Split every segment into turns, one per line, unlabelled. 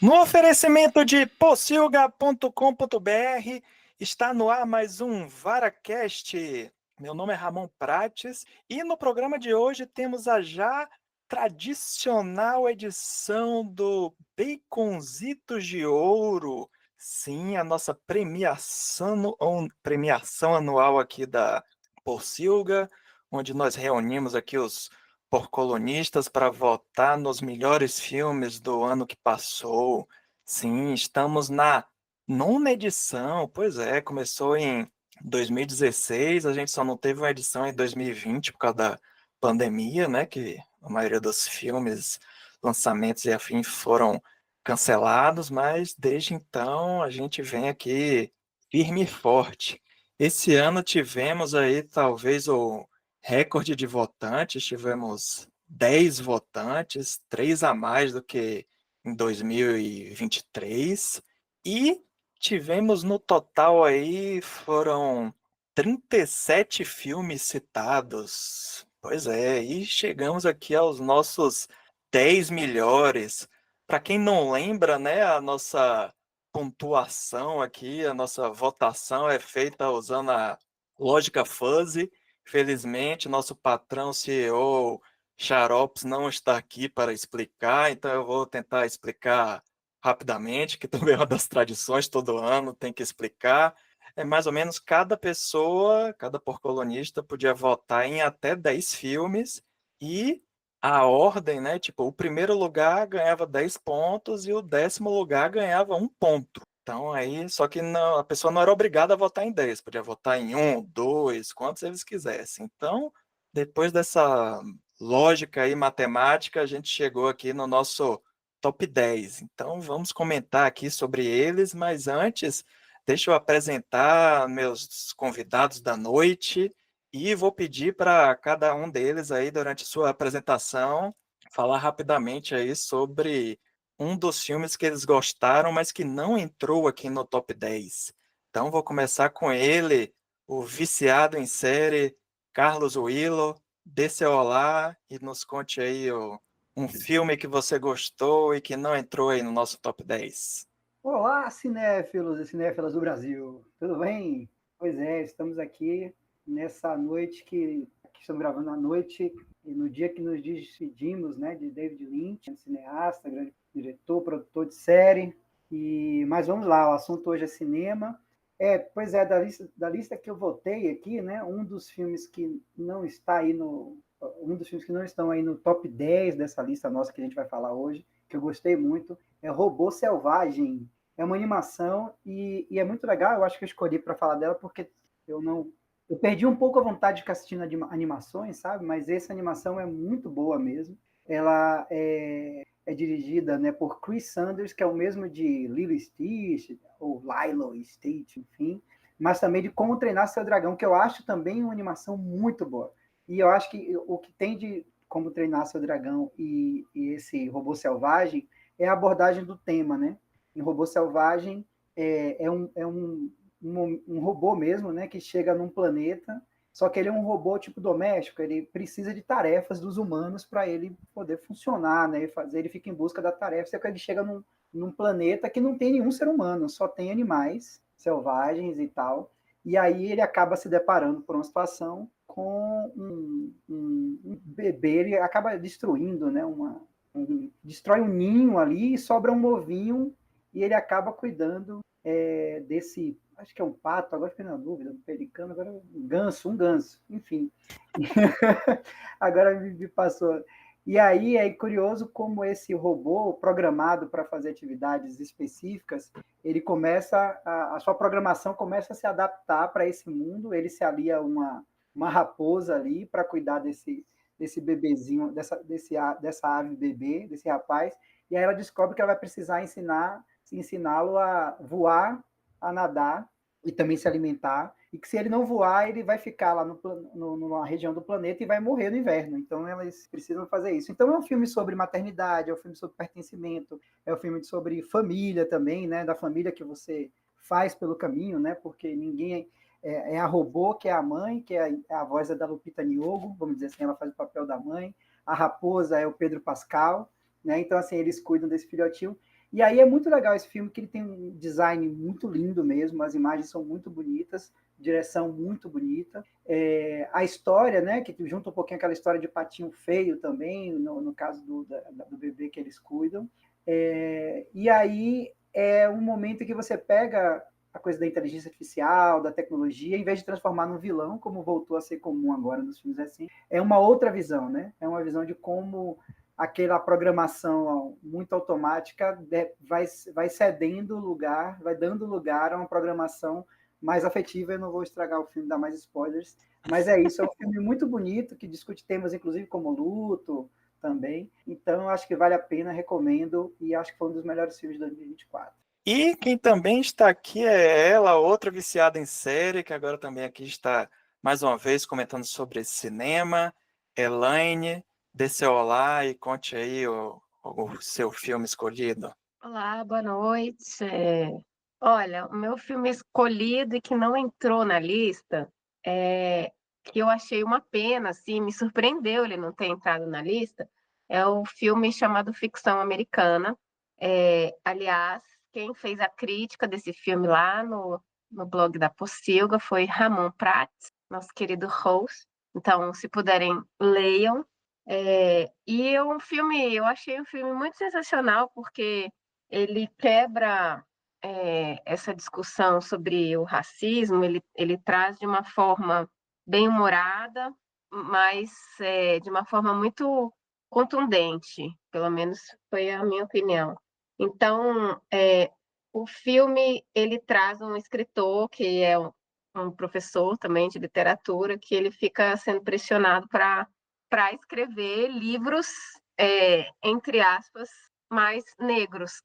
No oferecimento de pocilga.com.br, está no ar mais um VaraCast. Meu nome é Ramon Prates e no programa de hoje temos a já tradicional edição do Baconzitos de Ouro. Sim, a nossa premiação anual aqui da Pocilga, onde nós reunimos aqui os por colunistas para votar nos melhores filmes do ano que passou. Sim, estamos na nona edição. Pois é, começou em 2016, a gente só não teve uma edição em 2020 por causa da pandemia, né? Que a maioria dos filmes, lançamentos e afins foram cancelados, mas desde então a gente vem aqui firme e forte. Esse ano tivemos aí talvez o recorde de votantes, tivemos 10 votantes, 3 a mais do que em 2023, e tivemos no total aí, foram 37 filmes citados. Pois é, e chegamos aqui aos nossos 10 melhores. Para quem não lembra, né, a nossa pontuação aqui, a nossa votação é feita usando a lógica fuzzy. Felizmente, nosso patrão CEO Xarops não está aqui para explicar, então eu vou tentar explicar rapidamente, que também é uma das tradições, todo ano tem que explicar. É mais ou menos cada pessoa, cada porcolonista podia votar em até 10 filmes e a ordem, né? Tipo, o primeiro lugar ganhava 10 pontos e o 10º lugar ganhava 1 ponto. Então aí, só que não, a pessoa não era obrigada a votar em 10, podia votar em um, dois, quantos eles quisessem. Então, depois dessa lógica aí matemática, a gente chegou aqui no nosso top 10. Então, vamos comentar aqui sobre eles, mas antes, deixa eu apresentar meus convidados da noite e vou pedir para cada um deles aí, durante sua apresentação, falar rapidamente aí sobre um dos filmes que eles gostaram, mas que não entrou aqui no top 10. Então, vou começar com ele, o viciado em série, Carlos Willo. Dê seu olá e nos conte aí um filme que você gostou e que não entrou aí no nosso top 10.
Olá, cinéfilos e cinéfilas do Brasil, tudo bem? Pois é, estamos aqui nessa noite que estamos gravando à noite e no dia que nos despedimos, né, de David Lynch, cineasta, grande diretor, produtor de série. Mas vamos lá, o assunto hoje é cinema. Pois é, da lista que eu votei aqui, né, um dos filmes que não está aí no um dos filmes que não estão aí no top 10 dessa lista nossa que a gente vai falar hoje, que eu gostei muito, é Robô Selvagem. É uma animação e é muito legal. Eu acho que eu escolhi para falar dela porque eu não. Eu perdi um pouco a vontade de ficar assistindo animações, sabe? Mas essa animação é muito boa mesmo. Ela é dirigida, né, por Chris Sanders, que é o mesmo de Lilo e Stitch, ou Lilo e Stitch, enfim. Mas também de Como Treinar Seu Dragão, que eu acho também uma animação muito boa. E eu acho que o que tem de Como Treinar Seu Dragão e esse Robô Selvagem é a abordagem do tema, né? Em Robô Selvagem é um robô mesmo, né? Que chega num planeta, só que ele é um robô tipo doméstico, ele precisa de tarefas dos humanos para ele poder funcionar, né? Ele fica em busca da tarefa, só que ele chega num planeta que não tem nenhum ser humano, só tem animais selvagens e tal. E aí ele acaba se deparando por uma situação com um bebê, ele acaba destruindo, né? Destrói um ninho ali e sobra um ovinho e ele acaba cuidando desse, acho que é um pato, agora fiquei na dúvida, um pelicano, agora um ganso, enfim. Agora me passou. E aí é curioso como esse robô, programado para fazer atividades específicas, ele começa, a sua programação começa a se adaptar para esse mundo, ele se alia a uma raposa ali para cuidar desse bebezinho, dessa ave bebê, desse rapaz, e aí ela descobre que ela vai precisar ensiná-lo a voar, a nadar e também se alimentar, e que se ele não voar, ele vai ficar lá numa região do planeta e vai morrer no inverno. Então, elas precisam fazer isso. Então, é um filme sobre maternidade, é um filme sobre pertencimento, é um filme sobre família também, né? Da família que você faz pelo caminho, né? Porque ninguém é a robô, que é a mãe, que é a voz da Lupita Nyong'o, vamos dizer assim, ela faz o papel da mãe. A raposa é o Pedro Pascal, né? Então, assim, eles cuidam desse filhotinho. E aí é muito legal esse filme, que ele tem um design muito lindo mesmo, as imagens são muito bonitas, direção muito bonita. A história, né, que junta um pouquinho aquela história de patinho feio também, no caso do bebê que eles cuidam. E aí é um momento em que você pega a coisa da inteligência artificial, da tecnologia, em vez de transformar num vilão, como voltou a ser comum agora nos filmes assim, é uma outra visão, né? É uma visão de como aquela programação muito automática vai cedendo lugar, vai dando lugar a uma programação mais afetiva. Eu não vou estragar o filme, dar mais spoilers, mas é isso, é um filme muito bonito, que discute temas, inclusive, como luto também. Então, eu acho que vale a pena, recomendo, e acho que foi um dos melhores filmes de 2024.
E quem também está aqui é ela, outra viciada em série, que agora também aqui está mais uma vez comentando sobre cinema. Elaine, dê seu olá e conte aí o seu filme escolhido.
Olá, boa noite. Olha, o meu filme escolhido e que não entrou na lista, que eu achei uma pena, assim, me surpreendeu ele não ter entrado na lista, é o filme chamado Ficção Americana. Aliás, quem fez a crítica desse filme lá no blog da Pocilga foi Ramon Prats, nosso querido host. Então, se puderem, leiam. Eu achei um filme muito sensacional, porque ele quebra essa discussão sobre o racismo, ele traz de uma forma bem humorada, mas de uma forma muito contundente, pelo menos foi a minha opinião. Então, o filme ele traz um escritor que é um professor também de literatura, que ele fica sendo pressionado para escrever livros, entre aspas, mais negros.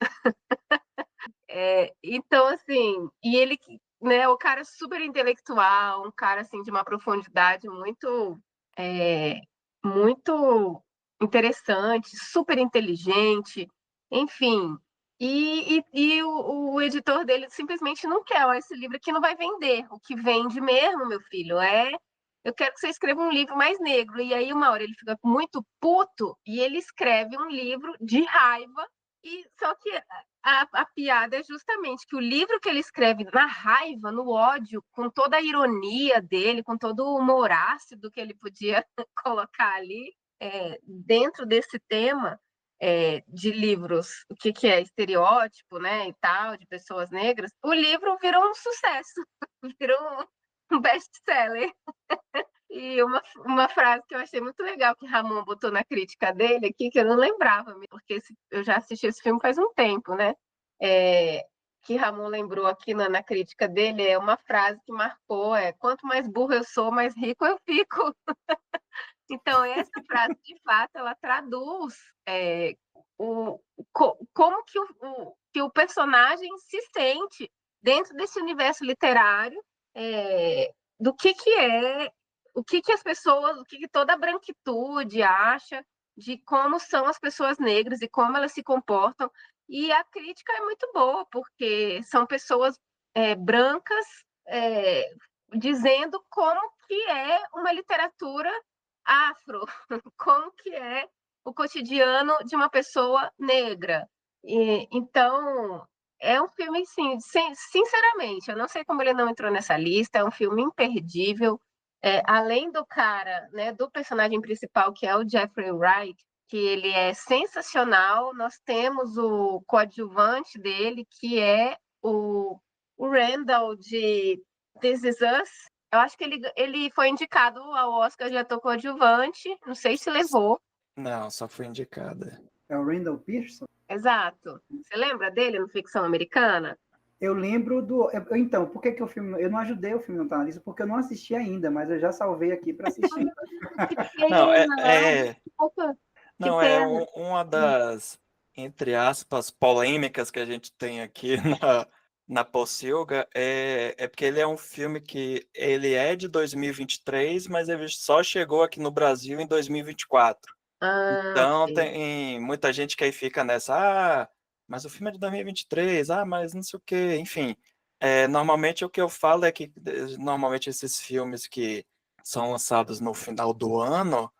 Então, assim, e ele, né, o cara super intelectual, um cara, assim, de uma profundidade é, muito interessante, super inteligente, enfim. O editor dele simplesmente não quer: "Ó, esse livro aqui não vai vender. O que vende mesmo, meu filho, eu quero que você escreva um livro mais negro." E aí, uma hora, ele fica muito puto e ele escreve um livro de raiva. E só que a piada é justamente que o livro que ele escreve na raiva, no ódio, com toda a ironia dele, com todo o humor ácido que ele podia colocar ali, dentro desse tema de livros, o que é estereótipo, né, e tal, de pessoas negras, o livro virou um sucesso, virou um best-seller. E uma frase que eu achei muito legal que Ramon botou na crítica dele aqui, que eu não lembrava, porque eu já assisti esse filme faz um tempo, né? Que Ramon lembrou aqui na crítica dele, é uma frase que marcou: quanto mais burro eu sou, mais rico eu fico. Então, essa frase, de fato, ela traduz o, como que o personagem se sente dentro desse universo literário, do que é, o que as pessoas, o que toda a branquitude acha de como são as pessoas negras e como elas se comportam. E a crítica é muito boa, porque são pessoas brancas, dizendo como que é uma literatura afro, como que é o cotidiano de uma pessoa negra. Então, é um filme, sim, sinceramente, eu não sei como ele não entrou nessa lista, é um filme imperdível. Além do cara, né, do personagem principal, que é o Jeffrey Wright, que ele é sensacional, nós temos o coadjuvante dele, que é o Randall de This Is Us. Eu acho que ele foi indicado ao Oscar de ator coadjuvante, não sei se levou.
Não, só foi indicada.
É o Randall Pearson?
Exato. Você lembra dele no Ficção Americana?
Eu lembro do. Então, por que, que o filme. Eu não ajudei o filme não estar na lista, porque eu não assisti ainda, mas eu já salvei aqui para assistir.
Que
Não,
pena! Que
não, é
pena!
uma das, entre aspas, polêmicas que a gente tem aqui na Pocilga, é porque ele é um filme que ele é de 2023, mas ele só chegou aqui no Brasil em 2024. Então,
Ok.
tem muita gente que aí fica nessa: mas o filme é de 2023, mas não sei o quê, enfim. Normalmente o que eu falo é que normalmente esses filmes que são lançados no final do ano,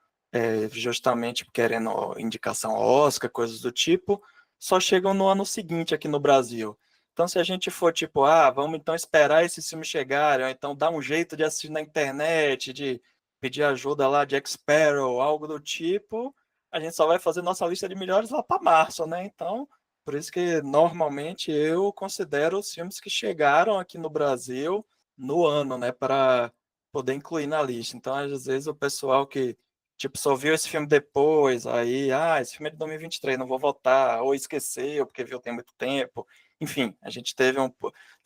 justamente querendo indicação ao Oscar, coisas do tipo, só chegam no ano seguinte aqui no Brasil. Então, se a gente for tipo, vamos então esperar esses filmes chegarem, ou então dar um jeito de assistir na internet, de pedir ajuda lá de Sparrow, algo do tipo, a gente só vai fazer nossa lista de melhores lá para março, né? Então, por isso que normalmente eu considero os filmes que chegaram aqui no Brasil no ano, né, para poder incluir na lista. Então, às vezes o pessoal que tipo só viu esse filme depois, aí, esse filme é de 2023, não vou votar, ou esqueceu porque viu tem muito tempo. Enfim, a gente teve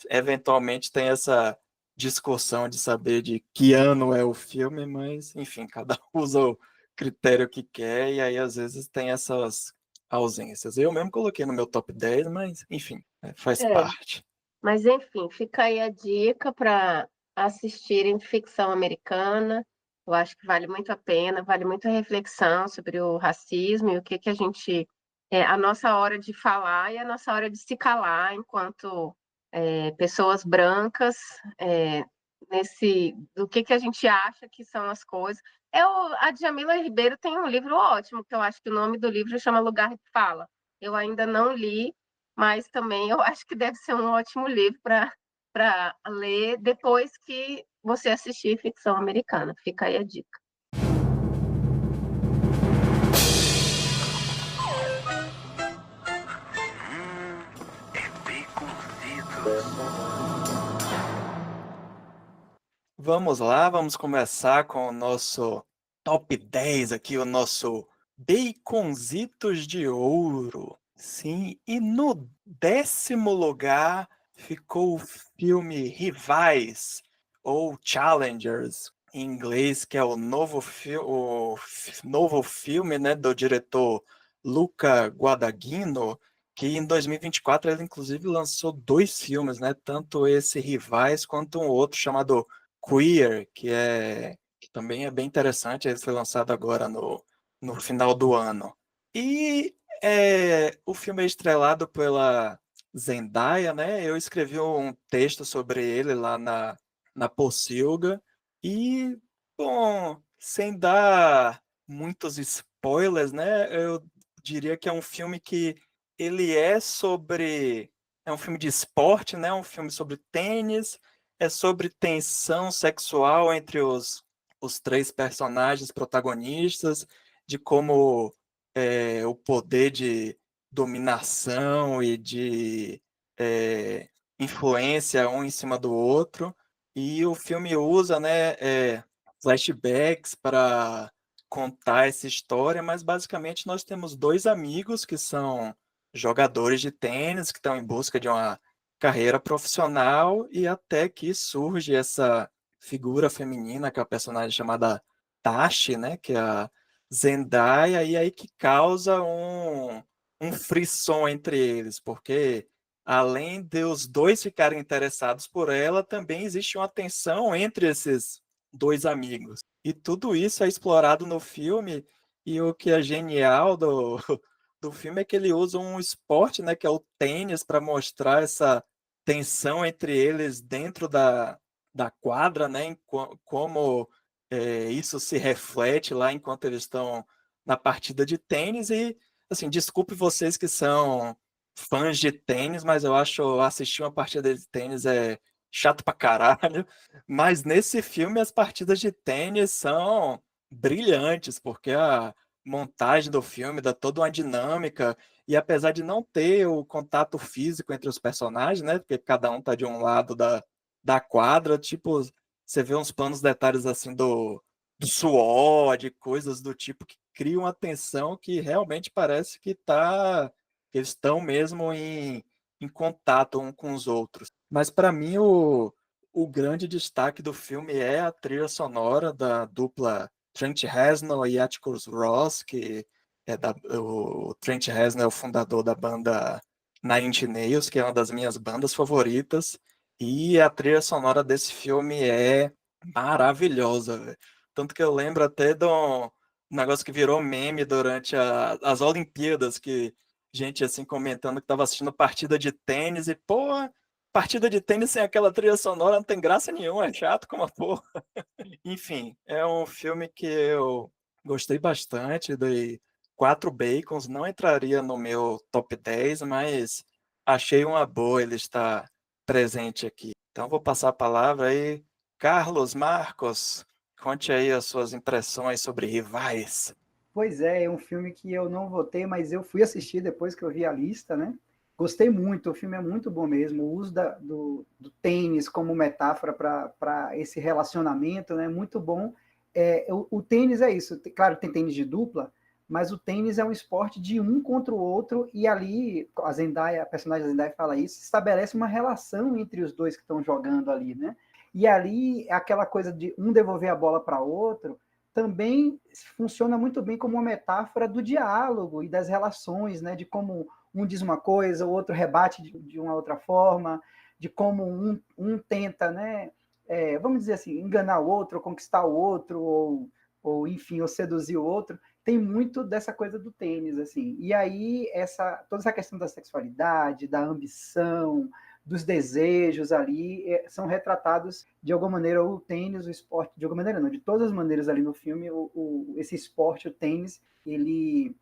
eventualmente tem essa discussão de saber de que ano é o filme, mas enfim, cada um usa o critério que quer e aí às vezes tem essas ausências. Eu mesmo coloquei no meu top 10, mas enfim, faz parte.
Mas enfim, fica aí a dica para assistirem ficção americana. Eu acho que vale muito a pena, vale muito a reflexão sobre o racismo e o que a gente. A nossa hora de falar e a nossa hora de se calar enquanto pessoas brancas, do que a gente acha que são as coisas. A Djamila Ribeiro tem um livro ótimo, que eu acho que o nome do livro chama Lugar de Fala. Eu ainda não li, mas também eu acho que deve ser um ótimo livro para ler depois que você assistir ficção americana. Fica aí a dica.
Vamos lá, vamos começar com o nosso top 10 aqui, o nosso Baconzitos de Ouro. Sim, e no 10º lugar ficou o filme Rivais, ou Challengers, em inglês, que é o novo filme, né, do diretor Luca Guadagnino, que em 2024 ele inclusive lançou 2 filmes, né, tanto esse Rivais quanto um outro chamado Queer, que também é bem interessante, ele foi lançado agora no final do ano. E o filme é estrelado pela Zendaya, né? Eu escrevi um texto sobre ele lá na Pocilga. E, bom, sem dar muitos spoilers, né? Eu diria que é um filme que ele é sobre... É um filme de esporte, né? Um filme sobre tênis, é sobre tensão sexual entre os 3 personagens protagonistas, de como o poder de dominação e de influência um em cima do outro. E o filme usa, né, flashbacks para contar essa história, mas basicamente nós temos 2 amigos que são jogadores de tênis, que estão em busca de uma carreira profissional e até que surge essa figura feminina, que é a personagem chamada Tashi, né, que é a Zendaya, e aí que causa um frisson entre eles, porque além de os 2 ficarem interessados por ela, também existe uma tensão entre esses 2 amigos. E tudo isso é explorado no filme, e o que é genial do filme é que ele usa um esporte, né, que é o tênis, para mostrar essa tensão entre eles dentro da quadra, né, como isso se reflete lá enquanto eles estão na partida de tênis. E, assim, desculpe vocês que são fãs de tênis, mas eu acho assistir uma partida de tênis é chato pra caralho. Mas nesse filme as partidas de tênis são brilhantes, porque a montagem do filme dá toda uma dinâmica, e apesar de não ter o contato físico entre os personagens, né, porque cada um tá de um lado da quadra, tipo, você vê uns planos detalhes assim do suor, de coisas do tipo que criam uma tensão que realmente parece que eles estão mesmo em contato um com os outros. Mas para mim o grande destaque do filme é a trilha sonora da dupla Trent Reznor e Atticus Ross, que o Trent Reznor é o fundador da banda Nine Inch Nails, que é uma das minhas bandas favoritas, e a trilha sonora desse filme é maravilhosa, véio. Tanto que eu lembro até de um negócio que virou meme durante as Olimpíadas, que gente assim comentando que estava assistindo partida de tênis e, pô, partida de tênis sem aquela trilha sonora não tem graça nenhuma, é chato como a porra. Enfim, é um filme que eu gostei bastante Quatro Bacons não entraria no meu top 10, mas achei uma boa ele estar presente aqui. Então vou passar a palavra aí. Carlos Marcos, conte aí as suas impressões sobre Rivais.
Pois é um filme que eu não votei, mas eu fui assistir depois que eu vi a lista, né? Gostei muito, o filme é muito bom mesmo. O uso do tênis como metáfora para esse relacionamento, né? Muito bom. O tênis é isso, claro, tem tênis de dupla, mas o tênis é um esporte de um contra o outro, e ali a Zendaya, a personagem da Zendaya fala isso, estabelece uma relação entre os dois que estão jogando ali, né? E ali, aquela coisa de um devolver a bola para outro, também funciona muito bem como uma metáfora do diálogo e das relações, né? De como um diz uma coisa, o outro rebate de uma outra forma, de como um tenta, né? Vamos dizer assim, enganar o outro, ou conquistar o outro, ou enfim, ou seduzir o outro. Tem muito dessa coisa do tênis, assim. E aí, toda essa questão da sexualidade, da ambição, dos desejos ali, são retratados de alguma maneira o tênis, o esporte, de alguma maneira não, de todas as maneiras ali no filme, esse esporte, o tênis, ele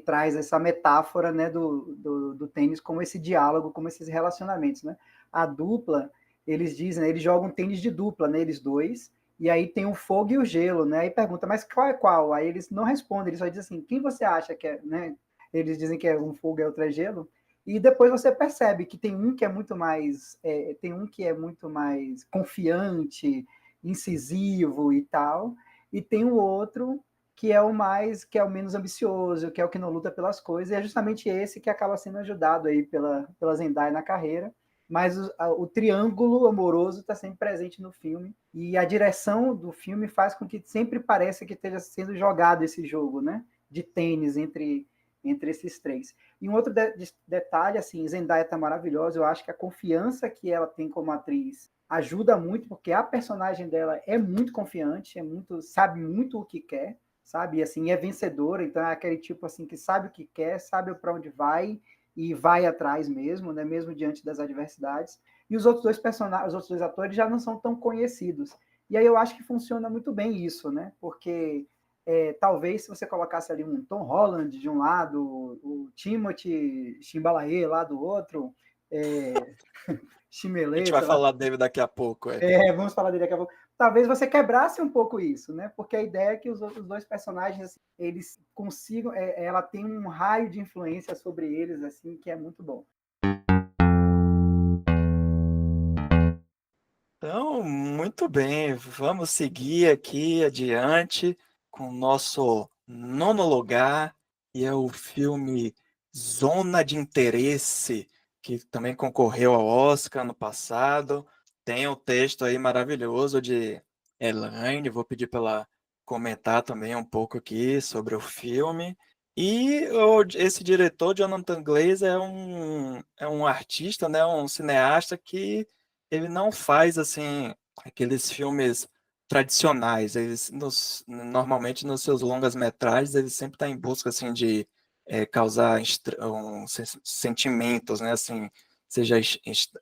traz essa metáfora, né, do tênis como esse diálogo, como esses relacionamentos, né? A dupla, eles dizem, né, eles jogam tênis de dupla, né, eles dois, e aí tem o fogo e o gelo, né? Aí pergunta, mas qual é qual? Aí eles não respondem, eles só dizem assim, quem você acha que é, né? Eles dizem que é um fogo e outro é gelo. E depois você percebe que tem um que é muito mais, confiante, incisivo e tal, e tem o outro que é que é o menos ambicioso, que é o que não luta pelas coisas, e é justamente esse que acaba sendo ajudado aí pela Zendaya na carreira. Mas o triângulo amoroso está sempre presente no filme, e a direção do filme faz com que sempre pareça que esteja sendo jogado esse jogo, né? De tênis entre esses três. E um outro detalhe, assim, Zendaya tá maravilhosa, eu acho que a confiança que ela tem como atriz ajuda muito, porque a personagem dela é muito confiante, sabe muito o que quer, sabe? E, assim, é vencedora, então é aquele tipo, assim, que sabe o que quer, sabe para onde vai e vai atrás mesmo, né? Mesmo diante das adversidades. E os outros dois personagens, os outros dois atores já não são tão conhecidos. E aí eu acho que funciona muito bem isso, né? Porque talvez se você colocasse ali um Tom Holland de um lado, o Timothy Chalamet lá do outro,
A gente
Chimeleira,
vai
sei lá,
falar dele daqui a pouco.
vamos falar dele daqui a pouco. Talvez você quebrasse um pouco isso, né? Porque a ideia é que os outros dois personagens, assim, eles consigam, ela tem um raio de influência sobre eles, assim, que é muito bom.
Então, muito bem, vamos seguir aqui adiante com o nosso nono lugar, e é o filme Zona de Interesse, que também concorreu ao Oscar no passado. Tem um texto aí maravilhoso de Elaine, vou pedir para ela comentar também um pouco aqui sobre o filme. E esse diretor, Jonathan Glazer, é um artista, né, um cineasta que ele não faz assim aqueles filmes tradicionais. Normalmente nos seus longas-metragens ele sempre está em busca assim de causar sentimentos, né? Assim, seja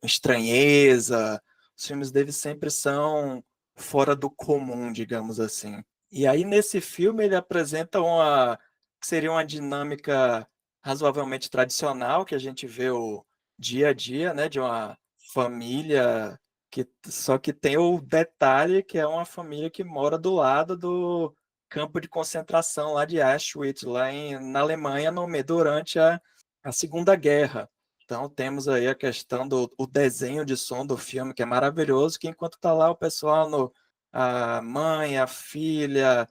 estranheza. Os filmes dele sempre são fora do comum, digamos assim. E aí nesse filme ele apresenta que seria uma dinâmica razoavelmente tradicional que a gente vê o dia a dia, né, de uma família só que tem o detalhe que é uma família que mora do lado do campo de concentração lá de Auschwitz, na Alemanha, durante a Segunda Guerra. Então temos aí a questão do o desenho de som do filme, que é maravilhoso, que enquanto está lá o pessoal, a mãe, a filha,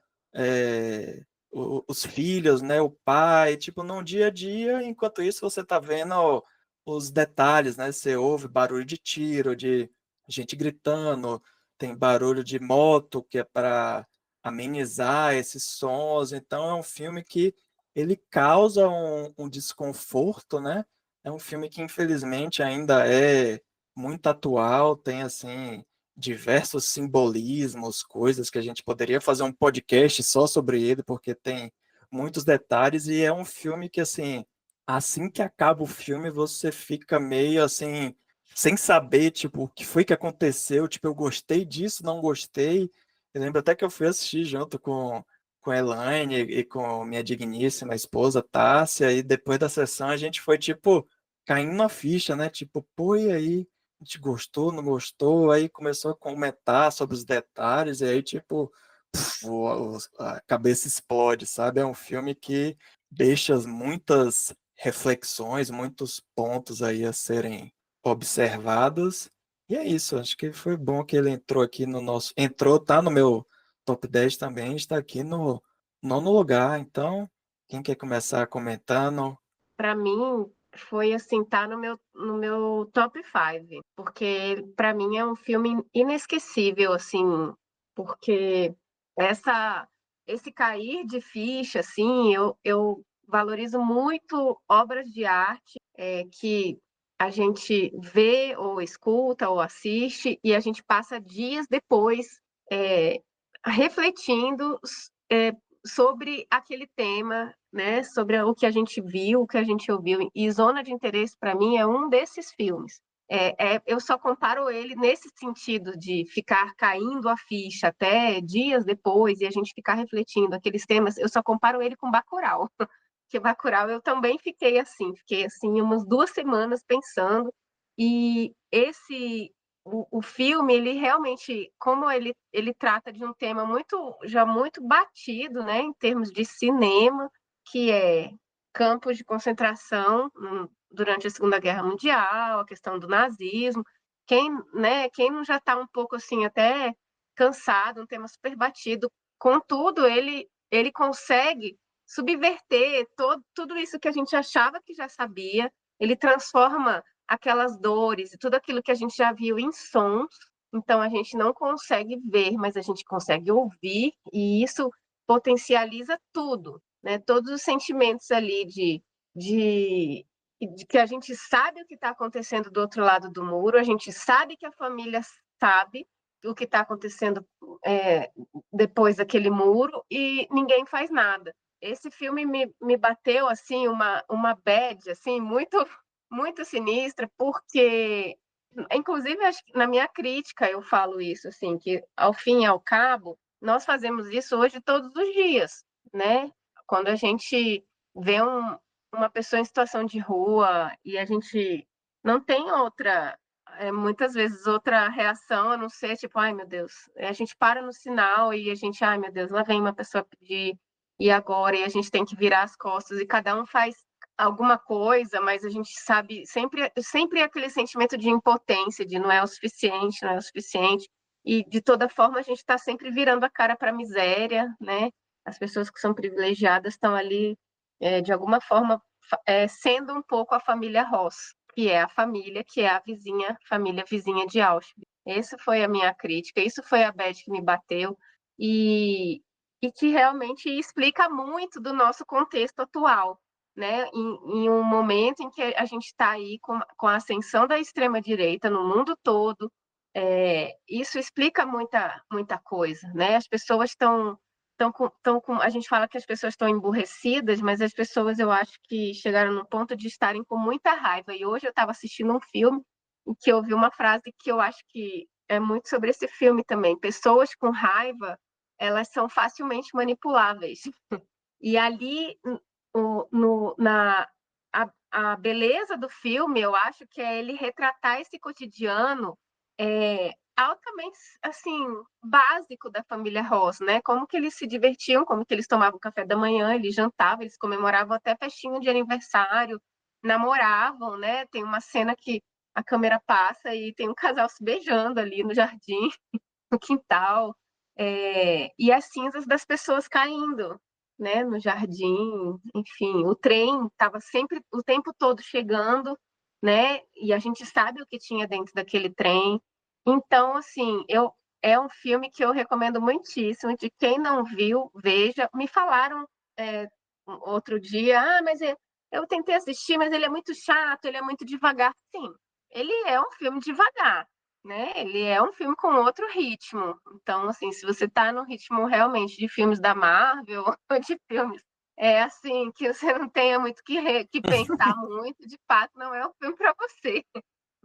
os filhos, né, o pai, tipo, num dia a dia, enquanto isso você está vendo os detalhes, né? Você ouve barulho de tiro, de gente gritando, tem barulho de moto, que é para amenizar esses sons. Então é um filme que ele causa um desconforto, né? É um filme que infelizmente ainda é muito atual, tem assim diversos simbolismos, coisas que a gente poderia fazer um podcast só sobre ele, porque tem muitos detalhes e é um filme que assim que acaba o filme, você fica meio assim, sem saber, tipo, o que foi que aconteceu, tipo, eu gostei disso, não gostei. Eu lembro até que eu fui assistir junto com com a Elaine e com minha digníssima esposa, Tássia, e depois da sessão a gente foi, tipo, caindo na ficha, né? Tipo, pô, e aí? A gente gostou, não gostou? Aí começou a comentar sobre os detalhes, e aí, tipo, a cabeça explode, sabe? É um filme que deixa muitas reflexões, muitos pontos aí a serem observados. E é isso, acho que foi bom que ele entrou aqui no nosso. Entrou, tá no meu top 10 também, está aqui no nono lugar. Então, quem quer começar comentando?
Para mim, foi assim, tá no meu top 5, porque para mim é um filme inesquecível, assim, porque essa, esse cair de ficha, assim, eu valorizo muito obras de arte que a gente vê ou escuta ou assiste e a gente passa dias depois é, refletindo é, sobre aquele tema, né? Sobre o que a gente viu, o que a gente ouviu. E Zona de Interesse, para mim, é um desses filmes. Eu só comparo ele nesse sentido de ficar caindo a ficha até dias depois e a gente ficar refletindo aqueles temas. Eu só comparo ele com Bacurau, que Bacurau eu também fiquei assim umas 2 semanas pensando. E o filme, ele realmente, como ele trata de um tema já muito batido, né, em termos de cinema, que é campos de concentração durante a Segunda Guerra Mundial, a questão do nazismo. Quem não já está um pouco assim até cansado, um tema super batido, contudo, ele consegue subverter tudo isso que a gente achava que já sabia, ele transforma aquelas dores e tudo aquilo que a gente já viu em sons, então a gente não consegue ver, mas a gente consegue ouvir, e isso potencializa tudo, né? Todos os sentimentos ali de que a gente sabe o que está acontecendo do outro lado do muro, a gente sabe que a família sabe o que está acontecendo depois daquele muro e ninguém faz nada. Esse filme me bateu assim uma bad assim muito sinistra, porque inclusive acho que na minha crítica eu falo isso assim, que ao fim e ao cabo nós fazemos isso hoje todos os dias, né? Quando a gente vê uma pessoa em situação de rua e a gente não tem outra muitas vezes outra reação a não ser tipo, ai meu Deus, a gente para no sinal e a gente, ai meu Deus, lá vem uma pessoa pedir e agora, e a gente tem que virar as costas e cada um faz alguma coisa, mas a gente sabe, sempre aquele sentimento de impotência, de não é o suficiente, não é o suficiente, e de toda forma a gente está sempre virando a cara para a miséria, né? As pessoas que são privilegiadas estão ali, de alguma forma, sendo um pouco a família Ross, que é a família, que é a família vizinha de Auschwitz. Essa foi a minha crítica, isso foi a bad que me bateu, e, e que realmente explica muito do nosso contexto atual, né? Em um momento em que a gente está aí com a ascensão da extrema-direita no mundo todo, isso explica muita coisa, né? As pessoas a gente fala que as pessoas estão emburrecidas, mas as pessoas eu acho que chegaram no ponto de estarem com muita raiva. E hoje eu estava assistindo um filme em que eu vi uma frase que eu acho que é muito sobre esse filme também. Pessoas com raiva, elas são facilmente manipuláveis. E ali, a beleza do filme, eu acho que é ele retratar esse cotidiano altamente, assim, básico da família Ross, né? Como que eles se divertiam, como que eles tomavam café da manhã, eles jantavam, eles comemoravam até festinha de aniversário, namoravam, né? Tem uma cena que a câmera passa e tem um casal se beijando ali no jardim, no quintal, e as cinzas das pessoas caindo, né, no jardim, enfim, o trem estava sempre o tempo todo chegando, né, e a gente sabe o que tinha dentro daquele trem. Então, assim, é um filme que eu recomendo muitíssimo. De quem não viu, veja. Me falaram outro dia, mas eu tentei assistir, mas ele é muito chato, ele é muito devagar. Sim, ele é um filme devagar, né? Ele é um filme com outro ritmo. Então, assim, se você está no ritmo realmente de filmes da Marvel ou de filmes assim que você não tenha muito que pensar muito, de fato, não é um filme para você.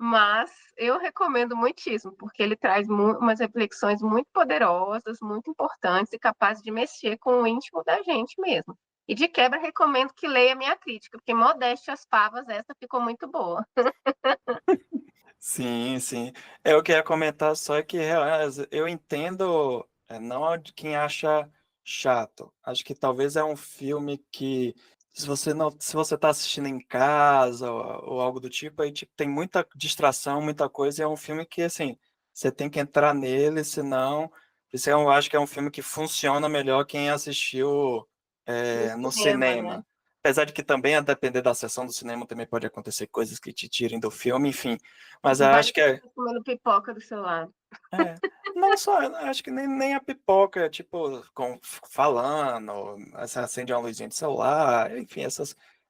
Mas eu recomendo muitíssimo, porque ele traz umas reflexões muito poderosas, muito importantes e capazes de mexer com o íntimo da gente mesmo. E de quebra, recomendo que leia a minha crítica, porque modéstia às pavas, essa ficou muito boa.
Sim, sim. Eu queria comentar só que eu entendo, não de quem acha chato. Acho que talvez é um filme que, se você está assistindo em casa ou algo do tipo, aí tipo, tem muita distração, muita coisa, e é um filme que, assim, você tem que entrar nele, senão, por isso eu acho que é um filme que funciona melhor quem assistiu
No
no
cinema, né?
cinema. Apesar de que também, a depender da sessão do cinema, também pode acontecer coisas que te tirem do filme, enfim. Mas eu acho
Várias
que
pessoas comendo pipoca do seu lado.
é, não só, eu acho que nem a pipoca, tipo, falando, você acende uma luzinha de celular, enfim,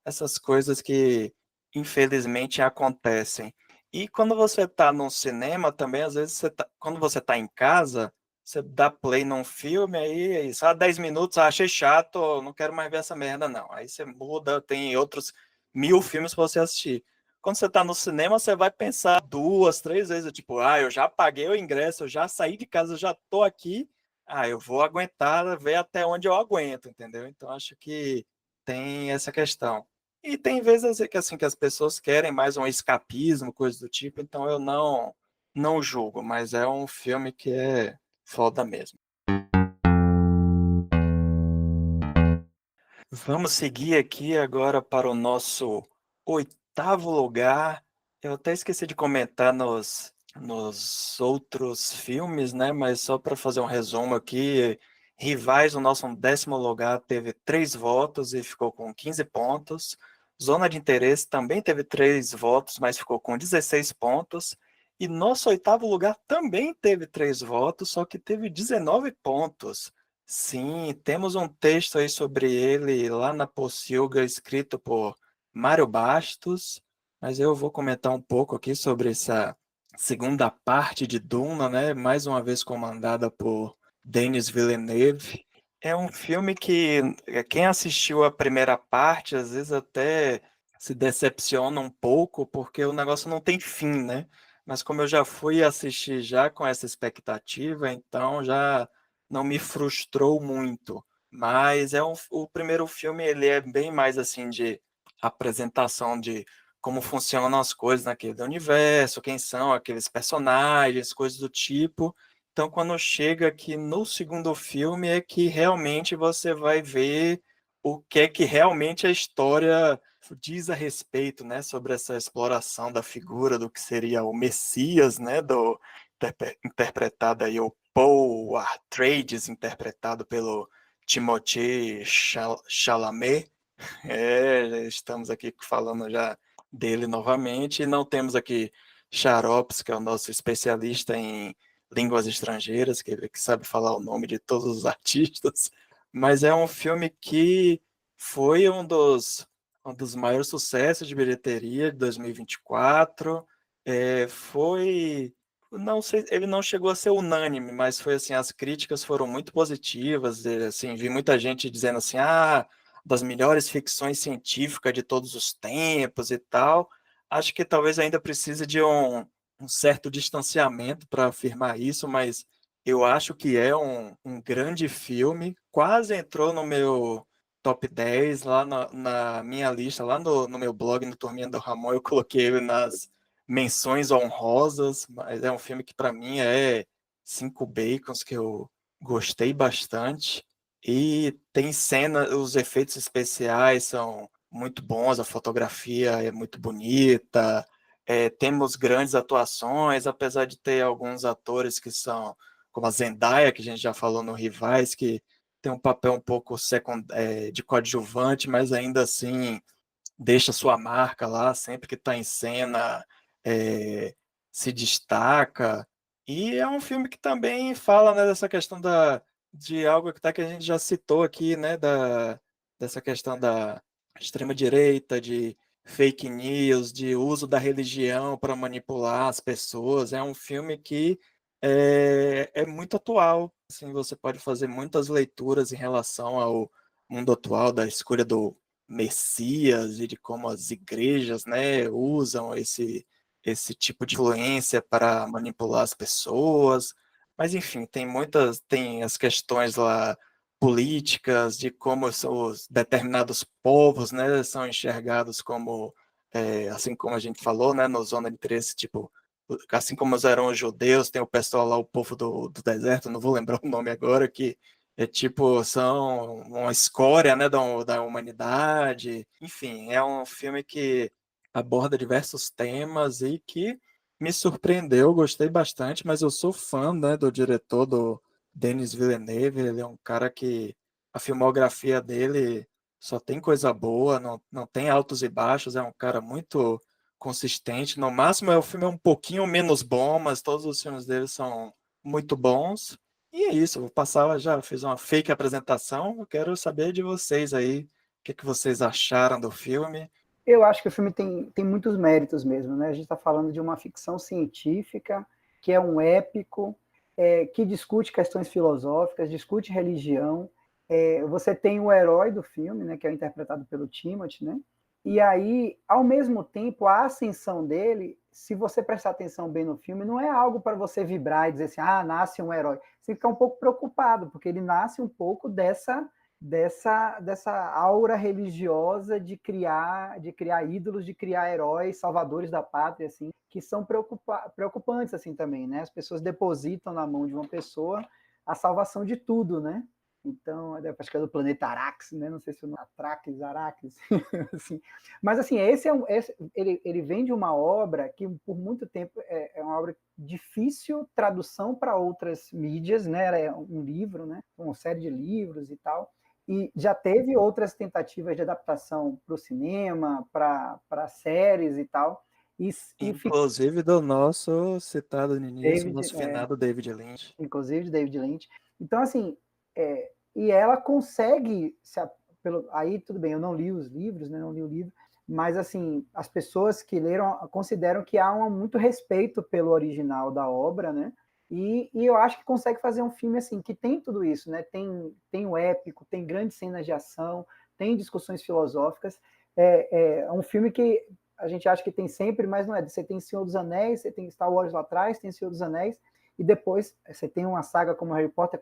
essas coisas que infelizmente acontecem. E quando você tá num cinema também, às vezes quando você tá em casa, você dá play num filme, aí só 10 minutos, achei chato, não quero mais ver essa merda, não. Aí você muda, tem outros 1000 filmes para você assistir. Quando você está no cinema, você vai pensar 2, 3 vezes, tipo, eu já paguei o ingresso, eu já saí de casa, eu já tô aqui, eu vou aguentar, ver até onde eu aguento, entendeu? Então, acho que tem essa questão. E tem vezes que, assim, que as pessoas querem mais um escapismo, coisa do tipo, então eu não julgo, mas é um filme que é foda mesmo. Vamos seguir aqui agora para o nosso oitavo lugar. Eu até esqueci de comentar nos outros filmes, né? Mas só para fazer um resumo aqui, Rivais, o nosso 10º lugar, teve 3 votos e ficou com 15 pontos. Zona de Interesse também teve 3 votos, mas ficou com 16 pontos. E nosso oitavo lugar também teve 3 votos, só que teve 19 pontos. Sim, temos um texto aí sobre ele lá na Pocilga, escrito por Mário Bastos, mas eu vou comentar um pouco aqui sobre essa segunda parte de Duna, né? Mais uma vez comandada por Denis Villeneuve. É um filme que quem assistiu a primeira parte, às vezes até se decepciona um pouco, porque o negócio não tem fim, né? Mas como eu já fui assistir já com essa expectativa, então já não me frustrou muito, mas o primeiro filme ele é bem mais assim de apresentação de como funcionam as coisas naquele universo, quem são aqueles personagens, coisas do tipo. Então, quando chega aqui no segundo filme, é que realmente você vai ver o que é que realmente a história diz a respeito, né, sobre essa exploração da figura do que seria o Messias, né, interpretado aí o Paul Atreides, interpretado pelo Timothée Chalamet. Estamos aqui falando já dele novamente, e não temos aqui Xarops, que é o nosso especialista em línguas estrangeiras, que sabe falar o nome de todos os artistas, mas é um filme que foi um dos maiores sucessos de bilheteria de 2024. Foi, não sei, ele não chegou a ser unânime, mas foi assim, as críticas foram muito positivas, assim, vi muita gente dizendo assim, das melhores ficções científicas de todos os tempos e tal. Acho que talvez ainda precise de um certo distanciamento para afirmar isso, mas eu acho que é um grande filme. Quase entrou no meu top 10 lá na minha lista, lá no meu blog, no Turminha do Ramon, eu coloquei ele nas menções honrosas, mas é um filme que para mim é 5 bacons, que eu gostei bastante. E tem cena, os efeitos especiais são muito bons, a fotografia é muito bonita, temos grandes atuações, apesar de ter alguns atores que são, como a Zendaya, que a gente já falou no Rivais, que tem um papel um pouco de coadjuvante, mas ainda assim deixa sua marca lá, sempre que está em cena, é, se destaca. E é um filme que também fala, né, dessa questão de algo que a gente já citou aqui, né, dessa questão da extrema-direita, de fake news, de uso da religião para manipular as pessoas. É um filme que é muito atual. Assim, você pode fazer muitas leituras em relação ao mundo atual, da escolha do Messias e de como as igrejas, né, usam esse tipo de influência para manipular as pessoas. Mas, enfim, tem as questões lá políticas, de como os determinados povos, né, são enxergados como, assim como a gente falou, né, no Zona de Interesse, tipo, assim como eram os judeus, tem o pessoal lá, o povo do deserto, não vou lembrar o nome agora, que tipo, são uma escória, né, da humanidade. Enfim, é um filme que aborda diversos temas e que me surpreendeu, gostei bastante, mas eu sou fã, né, do diretor, do Denis Villeneuve. Ele é um cara que a filmografia dele só tem coisa boa, não tem altos e baixos, é um cara muito consistente. No máximo, o filme é um pouquinho menos bom, mas todos os filmes dele são muito bons. E é isso, eu vou passar, já fiz uma fake apresentação, eu quero saber de vocês aí, o que vocês acharam do filme.
Eu acho que o filme tem muitos méritos mesmo, né? A gente está falando de uma ficção científica, que é um épico, que discute questões filosóficas, discute religião. Você tem o herói do filme, né, que é interpretado pelo Timothée, né? E aí, ao mesmo tempo, a ascensão dele, se você prestar atenção bem no filme, não é algo para você vibrar e dizer assim, ah, nasce um herói. Você fica um pouco preocupado, porque ele nasce um pouco dessa aura religiosa de criar ídolos, de criar heróis, salvadores da pátria, assim, que são preocupantes assim também, né? As pessoas depositam na mão de uma pessoa a salvação de tudo, né? Então, acho que é do planeta Arax, né? Não sei se é Atrax, Arax, assim. Mas assim, ele vem de uma obra que por muito tempo é uma obra difícil tradução para outras mídias, né? É um livro, né? Uma série de livros e tal. E já teve outras tentativas de adaptação para o cinema, para séries e tal.
Inclusive do nosso citado no início,
David,
nosso finado David Lynch.
inclusive David Lynch. Então, assim, e ela consegue, aí tudo bem, eu não li os livros, né, não li o livro, mas, assim, as pessoas que leram consideram que há muito respeito pelo original da obra, né? E eu acho que consegue fazer um filme assim que tem tudo isso, né? Tem o épico, tem grandes cenas de ação, tem discussões filosóficas. É um filme que a gente acha que tem sempre, mas não é. Você tem Senhor dos Anéis, você tem Star Wars lá atrás, tem Senhor dos Anéis, e depois você tem uma saga como Harry Potter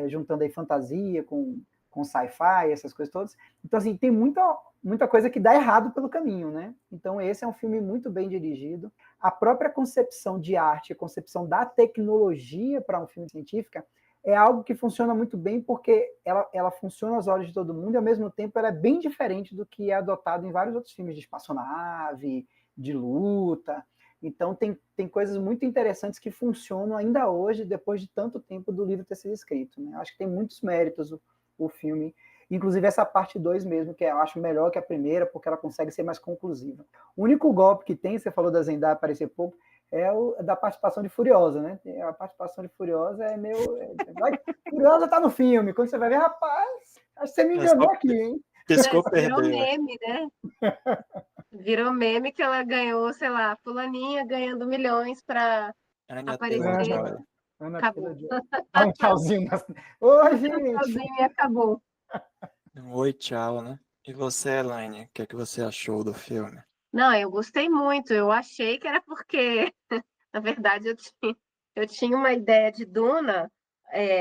juntando aí fantasia com sci-fi, essas coisas todas. Então, assim, tem muita coisa que dá errado pelo caminho, né? Então, esse é um filme muito bem dirigido. A própria concepção de arte, a concepção da tecnologia para um filme científico é algo que funciona muito bem porque ela funciona aos olhos de todo mundo e, ao mesmo tempo, ela é bem diferente do que é adotado em vários outros filmes de espaçonave, de luta. Então, tem coisas muito interessantes que funcionam ainda hoje, depois de tanto tempo do livro ter sido escrito, né? Acho que tem muitos méritos o filme, inclusive essa parte 2 mesmo, que eu acho melhor que a primeira, porque ela consegue ser mais conclusiva. O único golpe que tem, você falou da Zendaya aparecer pouco, é o da participação de Furiosa, né? A participação de Furiosa é meio... Furiosa tá no filme, quando você vai ver, rapaz, acho que você me enganou aqui, hein?
Piscou,
Virou
perdeu.
meme, né? Virou meme que ela ganhou, sei lá, fulaninha ganhando milhões para aparecer. Acabou.
Dá um tchauzinho. Oi, gente!
Sozinho e acabou.
Oi, tchau, né? E você, Elaine, o que é que você achou do filme?
Não, eu gostei muito. Eu achei que era porque, na verdade, eu tinha uma ideia de Duna,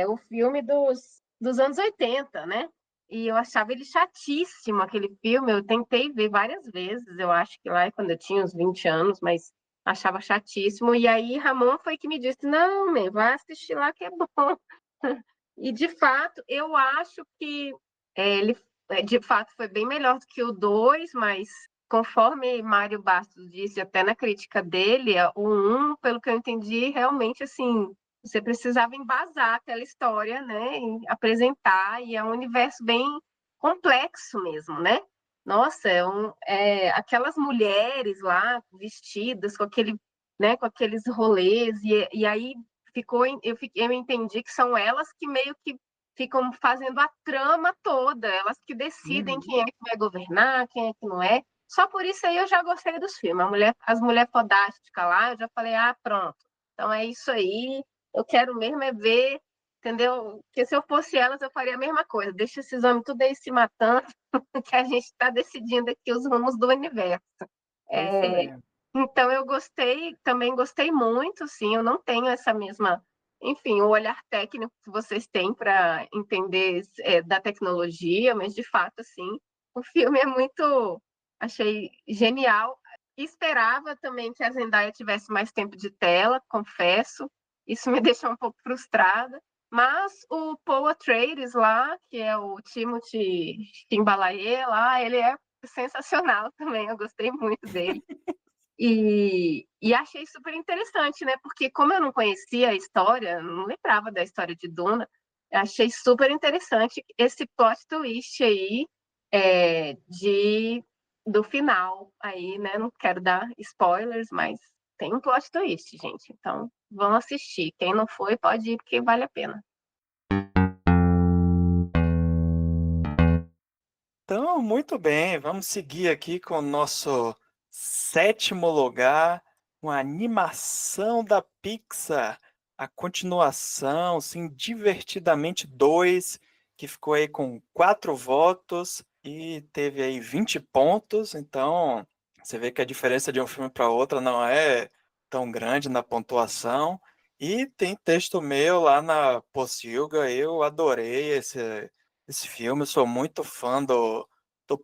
o filme dos anos 80, né? E eu achava ele chatíssimo, aquele filme. Eu tentei ver várias vezes, eu acho que lá quando eu tinha uns 20 anos, mas achava chatíssimo. E aí Ramon foi que me disse: não, man, vai assistir lá que é bom. E de fato, eu acho que ele de fato foi bem melhor do que o 2, mas conforme Mário Bastos disse até na crítica dele, o 1, pelo que eu entendi, realmente assim, você precisava embasar aquela história, né, e apresentar, e é um universo bem complexo mesmo, né? Nossa, aquelas mulheres lá vestidas com né, com aqueles rolês, e aí eu entendi que são elas que meio que ficam fazendo a trama toda, elas que decidem quem é que vai governar, quem é que não é. Só por isso aí eu já gostei dos filmes. As mulheres fodásticas lá, eu já falei, pronto. Então é isso aí, eu quero mesmo ver, entendeu? Porque se eu fosse elas, eu faria a mesma coisa. Deixa esses homens tudo aí se matando, que a gente está decidindo aqui os rumos do universo.
Isso é.
Então eu também gostei muito, sim, eu não tenho essa mesma, enfim, o olhar técnico que vocês têm para entender da tecnologia, mas de fato, assim, o filme é muito, achei genial. Esperava também que a Zendaya tivesse mais tempo de tela, confesso, isso me deixou um pouco frustrada, mas o Paul Atreides lá, que é o Timothée Chalamet lá, ele é sensacional também, eu gostei muito dele. E achei super interessante, né? Porque como eu não conhecia a história, não lembrava da história de Duna, achei super interessante esse plot twist aí do final aí, né? Não quero dar spoilers, mas tem um plot twist, gente. Então, vão assistir. Quem não foi, pode ir, porque vale a pena.
Então, muito bem, vamos seguir aqui com o nosso sétimo lugar, uma animação da Pixar, a continuação, sim, Divertidamente 2, que ficou aí com 4 votos e teve aí 20 pontos, então você vê que a diferença de um filme para outro não é tão grande na pontuação. E tem texto meu lá na Pocilga, eu adorei esse filme, eu sou muito fã do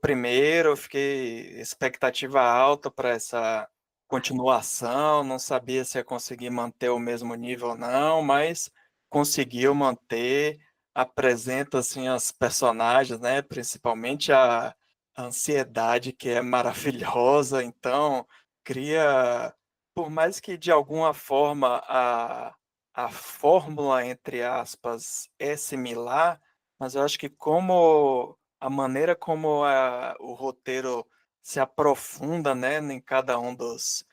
primeiro, fiquei expectativa alta para essa continuação, não sabia se ia conseguir manter o mesmo nível ou não, mas conseguiu manter, apresenta assim as personagens, né, principalmente a ansiedade que é maravilhosa, então cria, por mais que de alguma forma a fórmula, entre aspas, é similar, mas eu acho que como a maneira como o roteiro se aprofunda, né, em cada um dos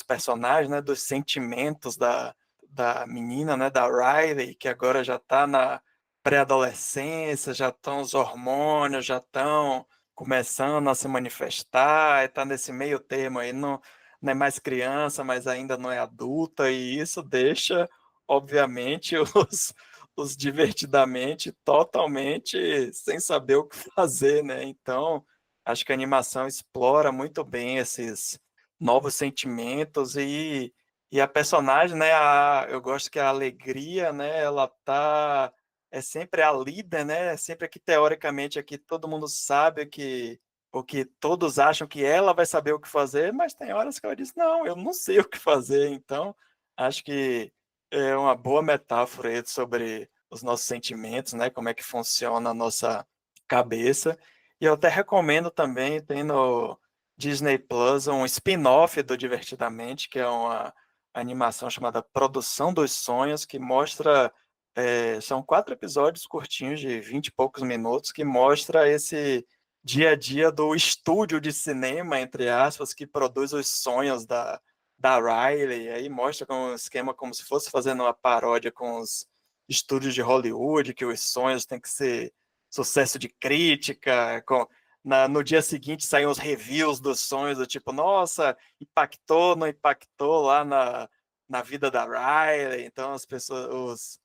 personagens, né, dos sentimentos da menina, né, da Riley, que agora já está na pré-adolescência, já estão os hormônios, já estão começando a se manifestar, está nesse meio termo aí, não é mais criança, mas ainda não é adulta, e isso deixa, obviamente, os divertidamente totalmente sem saber o que fazer, né? Então, acho que a animação explora muito bem esses novos sentimentos e a personagem, né? Eu gosto que a alegria, né? Ela tá é sempre a líder, né? É sempre que teoricamente aqui todo mundo sabe o que todos acham que ela vai saber o que fazer, mas tem horas que ela diz, não, eu não sei o que fazer. Então, acho que é uma boa metáfora aí sobre os nossos sentimentos, né? Como é que funciona a nossa cabeça. E eu até recomendo também, tem no Disney Plus um spin-off do Divertidamente, que é uma animação chamada Produção dos Sonhos, que mostra, são 4 episódios curtinhos de 20 e poucos minutos, que mostra esse dia a dia do estúdio de cinema, entre aspas, que produz os sonhos da Riley, aí mostra com um esquema como se fosse fazendo uma paródia com os estúdios de Hollywood, que os sonhos têm que ser sucesso de crítica, no dia seguinte saem os reviews dos sonhos, do tipo, nossa, impactou, não impactou lá na vida da Riley, então as pessoas,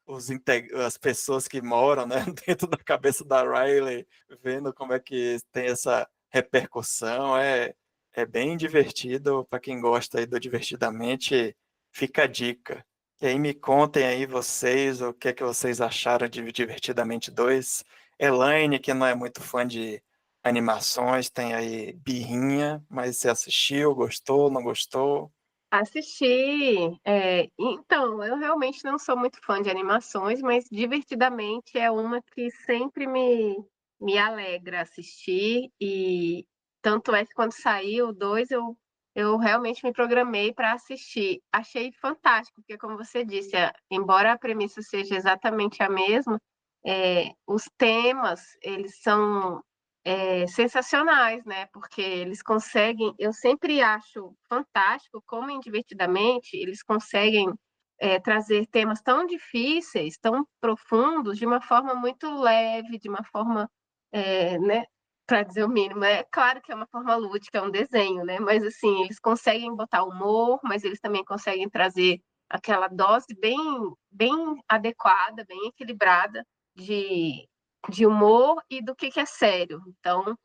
as pessoas que moram, né, dentro da cabeça da Riley, vendo como é que tem essa repercussão, é bem divertido, para quem gosta aí do Divertidamente, fica a dica. E aí me contem aí vocês o que é que vocês acharam de Divertidamente 2. Elaine, que não é muito fã de animações, tem aí birrinha, mas você assistiu, gostou, não gostou?
Assisti. Então, eu realmente não sou muito fã de animações, mas Divertidamente é uma que sempre me alegra assistir. E tanto é que quando saiu o 2, eu realmente me programei para assistir. Achei fantástico, porque, como você disse, embora a premissa seja exatamente a mesma, os temas, eles são sensacionais, né? Porque eles conseguem, eu sempre acho fantástico como em Divertidamente eles conseguem trazer temas tão difíceis, tão profundos, de uma forma muito leve, de uma forma, né? Para dizer o mínimo, é claro que é uma forma lúdica, é um desenho, né? Mas assim, eles conseguem botar humor, mas eles também conseguem trazer aquela dose bem adequada, bem equilibrada de humor e do que é sério. Então,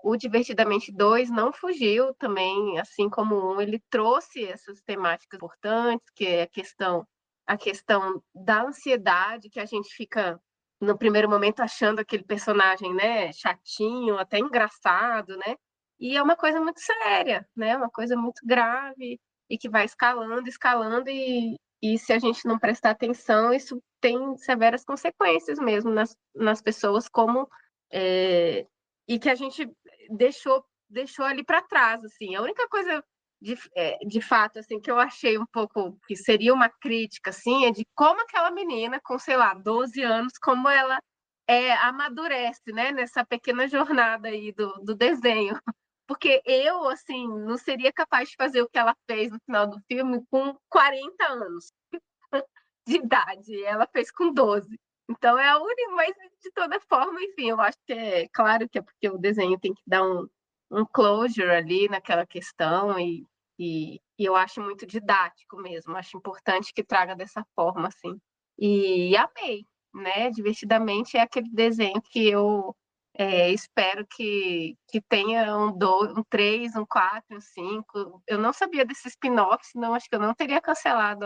O Divertidamente 2 não fugiu também, assim como o 1, ele trouxe essas temáticas importantes, que é a questão da ansiedade, que a gente fica, no primeiro momento, achando aquele personagem, né, chatinho, até engraçado, né? E é uma coisa muito séria, né? Uma coisa muito grave e que vai escalando, escalando, e se a gente não prestar atenção, isso tem severas consequências mesmo nas pessoas, como e que a gente deixou ali para trás, assim. A única coisa de fato assim que eu achei um pouco que seria uma crítica assim é de como aquela menina com, sei lá, 12 anos, como ela amadurece, né, nessa pequena jornada aí do desenho. Porque eu, assim, não seria capaz de fazer o que ela fez no final do filme com 40 anos de idade. Ela fez com 12. Então é a única, mas de toda forma, enfim, eu acho que é claro que é porque o desenho tem que dar um closure ali naquela questão e eu acho muito didático mesmo, acho importante que traga dessa forma, assim. E amei, né? Divertidamente é aquele desenho que eu espero que tenha um 3, um 4, um 5. Eu não sabia desse spin-off, senão acho que eu não teria cancelado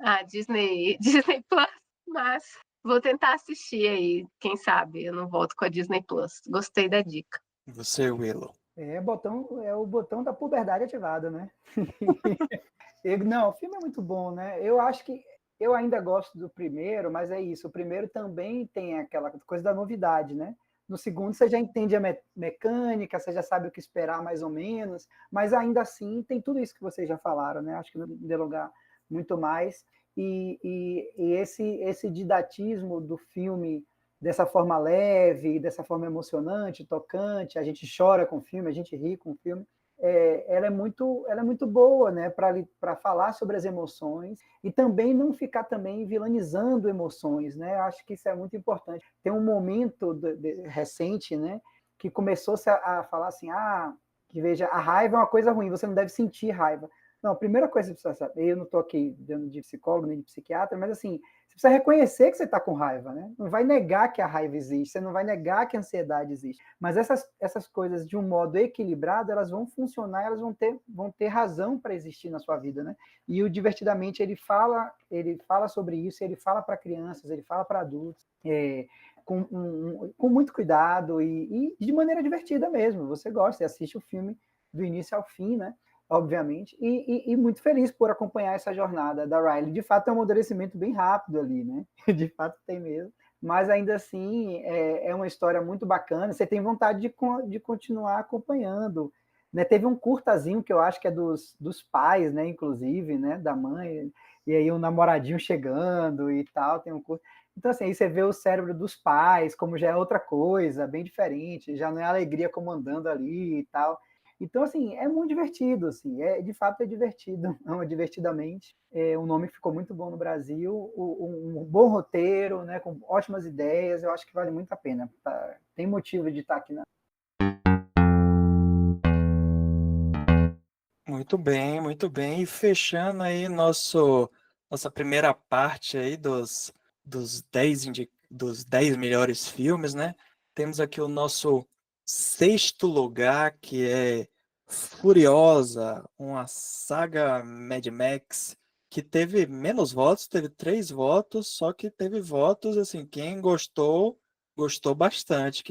a Disney, Disney Plus, mas vou tentar assistir aí, quem sabe eu não volto com a Disney Plus. Gostei da dica.
Você, Willow.
É o botão da puberdade ativado, né? Não, o filme é muito bom, né? Eu acho que eu ainda gosto do primeiro, mas é isso. O primeiro também tem aquela coisa da novidade, né? No segundo você já entende a mecânica, você já sabe o que esperar mais ou menos, mas ainda assim tem tudo isso que vocês já falaram, né? Acho que não delongar muito mais. E esse didatismo do filme dessa forma leve, dessa forma emocionante, tocante, a gente chora com o filme, a gente ri com o filme, ela é muito boa, né, para falar sobre as emoções e também não ficar também vilanizando emoções, né? Eu acho que isso é muito importante. Tem um momento recente, né, que começou-se a falar assim, que veja, a raiva é uma coisa ruim, você não deve sentir raiva. Não, a primeira coisa que você precisa saber, eu não estou aqui dando de psicólogo nem de psiquiatra, mas assim, você precisa reconhecer que você está com raiva, né? Não vai negar que a raiva existe, você não vai negar que a ansiedade existe. Mas essas coisas, de um modo equilibrado, elas vão funcionar, elas vão ter razão para existir na sua vida, né? E o Divertidamente, ele fala sobre isso, ele fala para crianças, ele fala para adultos, com muito cuidado e de maneira divertida mesmo. Você gosta, você assiste o filme do início ao fim, né? Obviamente, e muito feliz por acompanhar essa jornada da Riley. De fato, é um amadurecimento bem rápido ali, né? De fato, tem mesmo. Mas ainda assim, é uma história muito bacana. Você tem vontade de continuar acompanhando. Né? Teve um curtazinho que eu acho que é dos pais, né? Inclusive, né? Da mãe. E aí um namoradinho chegando e tal. Tem um curto. Então, assim, aí você vê o cérebro dos pais, como já é outra coisa, bem diferente. Já não é a alegria comandando ali e tal. Então, assim, é muito divertido, assim, de fato é divertido, ama divertidamente. O nome ficou muito bom no Brasil, um bom roteiro, né, com ótimas ideias, eu acho que vale muito a pena. Tá? Tem motivo de estar aqui na.
Muito bem, muito bem. E fechando aí nossa primeira parte aí dos 10 melhores filmes, né? Temos aqui o nosso sexto lugar, que é Furiosa, uma saga Mad Max, que teve menos votos, teve 3 votos, só que teve votos, assim, quem gostou, gostou bastante,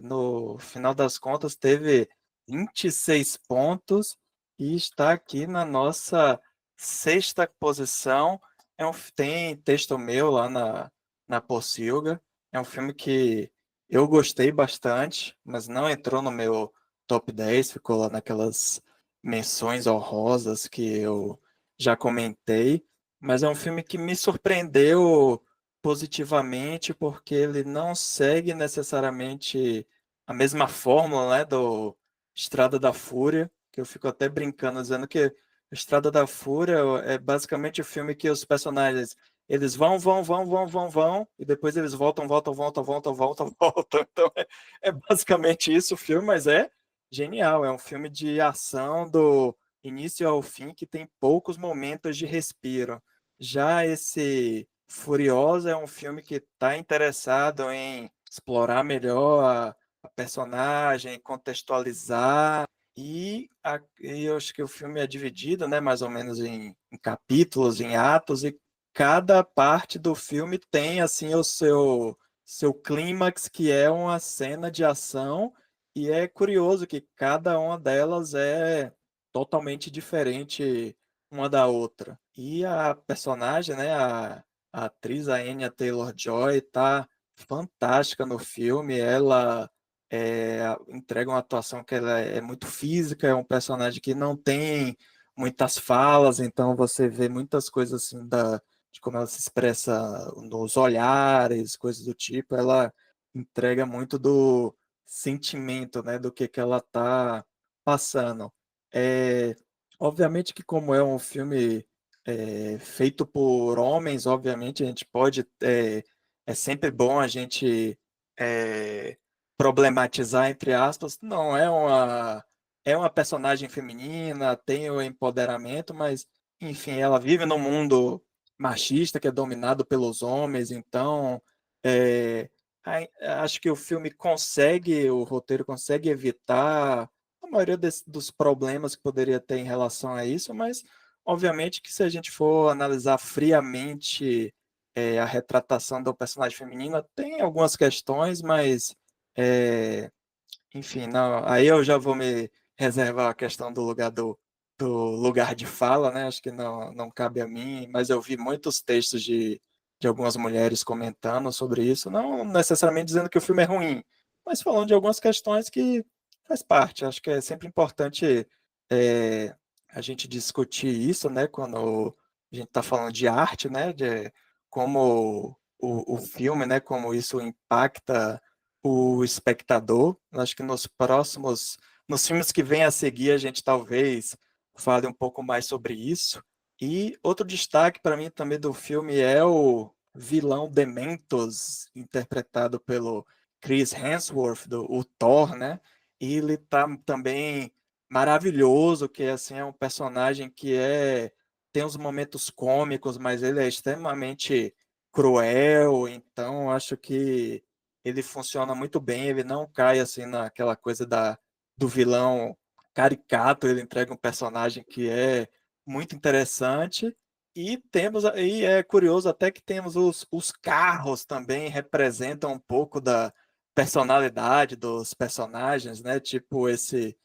no final das contas teve 26 pontos, e está aqui na nossa sexta posição. Tem texto meu lá na Pocilga. É um filme que eu gostei bastante, mas não entrou no meu top 10, ficou lá naquelas menções honrosas que eu já comentei. Mas é um filme que me surpreendeu positivamente, porque ele não segue necessariamente a mesma fórmula, né, do Estrada da Fúria, que eu fico até brincando, dizendo que Estrada da Fúria é basicamente o filme que os personagens eles vão, e depois eles voltam. Então é basicamente isso o filme, mas é genial. É um filme de ação do início ao fim que tem poucos momentos de respiro. Já esse Furiosa é um filme que está interessado em explorar melhor a personagem, contextualizar, e eu acho que o filme é dividido, né, mais ou menos em capítulos, em atos, e cada parte do filme tem assim o seu clímax, que é uma cena de ação, e é curioso que cada uma delas é totalmente diferente uma da outra. E a personagem, né, a atriz, a Anya Taylor-Joy, tá fantástica no filme. Ela entrega uma atuação que ela é muito física, é um personagem que não tem muitas falas, então você vê muitas coisas assim de como ela se expressa nos olhares, coisas do tipo. Ela entrega muito do sentimento, né, do que ela tá passando. É, obviamente que como é um filme feito por homens, obviamente a gente pode é sempre bom a gente é, problematizar, entre aspas. Não é uma personagem feminina, tem o empoderamento, mas enfim, ela vive num mundo machista que é dominado pelos homens, então é, acho que o filme consegue, o roteiro consegue evitar a maioria dos problemas que poderia ter em relação a isso, mas obviamente que se a gente for analisar friamente a retratação do personagem feminino, tem algumas questões, mas enfim, não, aí eu já vou me reservar a questão do lugar de fala, né? Acho que não cabe a mim, mas eu vi muitos textos de algumas mulheres comentando sobre isso, não necessariamente dizendo que o filme é ruim, mas falando de algumas questões que faz parte. Acho que é sempre importante é, a gente discutir isso, né? Quando a gente está falando de arte, né? De como o filme, né? Como isso impacta o espectador. Acho que nos filmes que vêm a seguir, a gente talvez fale um pouco mais sobre isso. E outro destaque para mim também do filme é o vilão Dementos, interpretado pelo Chris Hemsworth, o Thor, né? E ele tá também maravilhoso, que assim é um personagem que tem uns momentos cômicos, mas ele é extremamente cruel, então acho que ele funciona muito bem, ele não cai assim naquela coisa do vilão caricato, ele entrega um personagem que é muito interessante. E é curioso até que temos os carros também representam um pouco da personalidade dos personagens, né? Tipo esse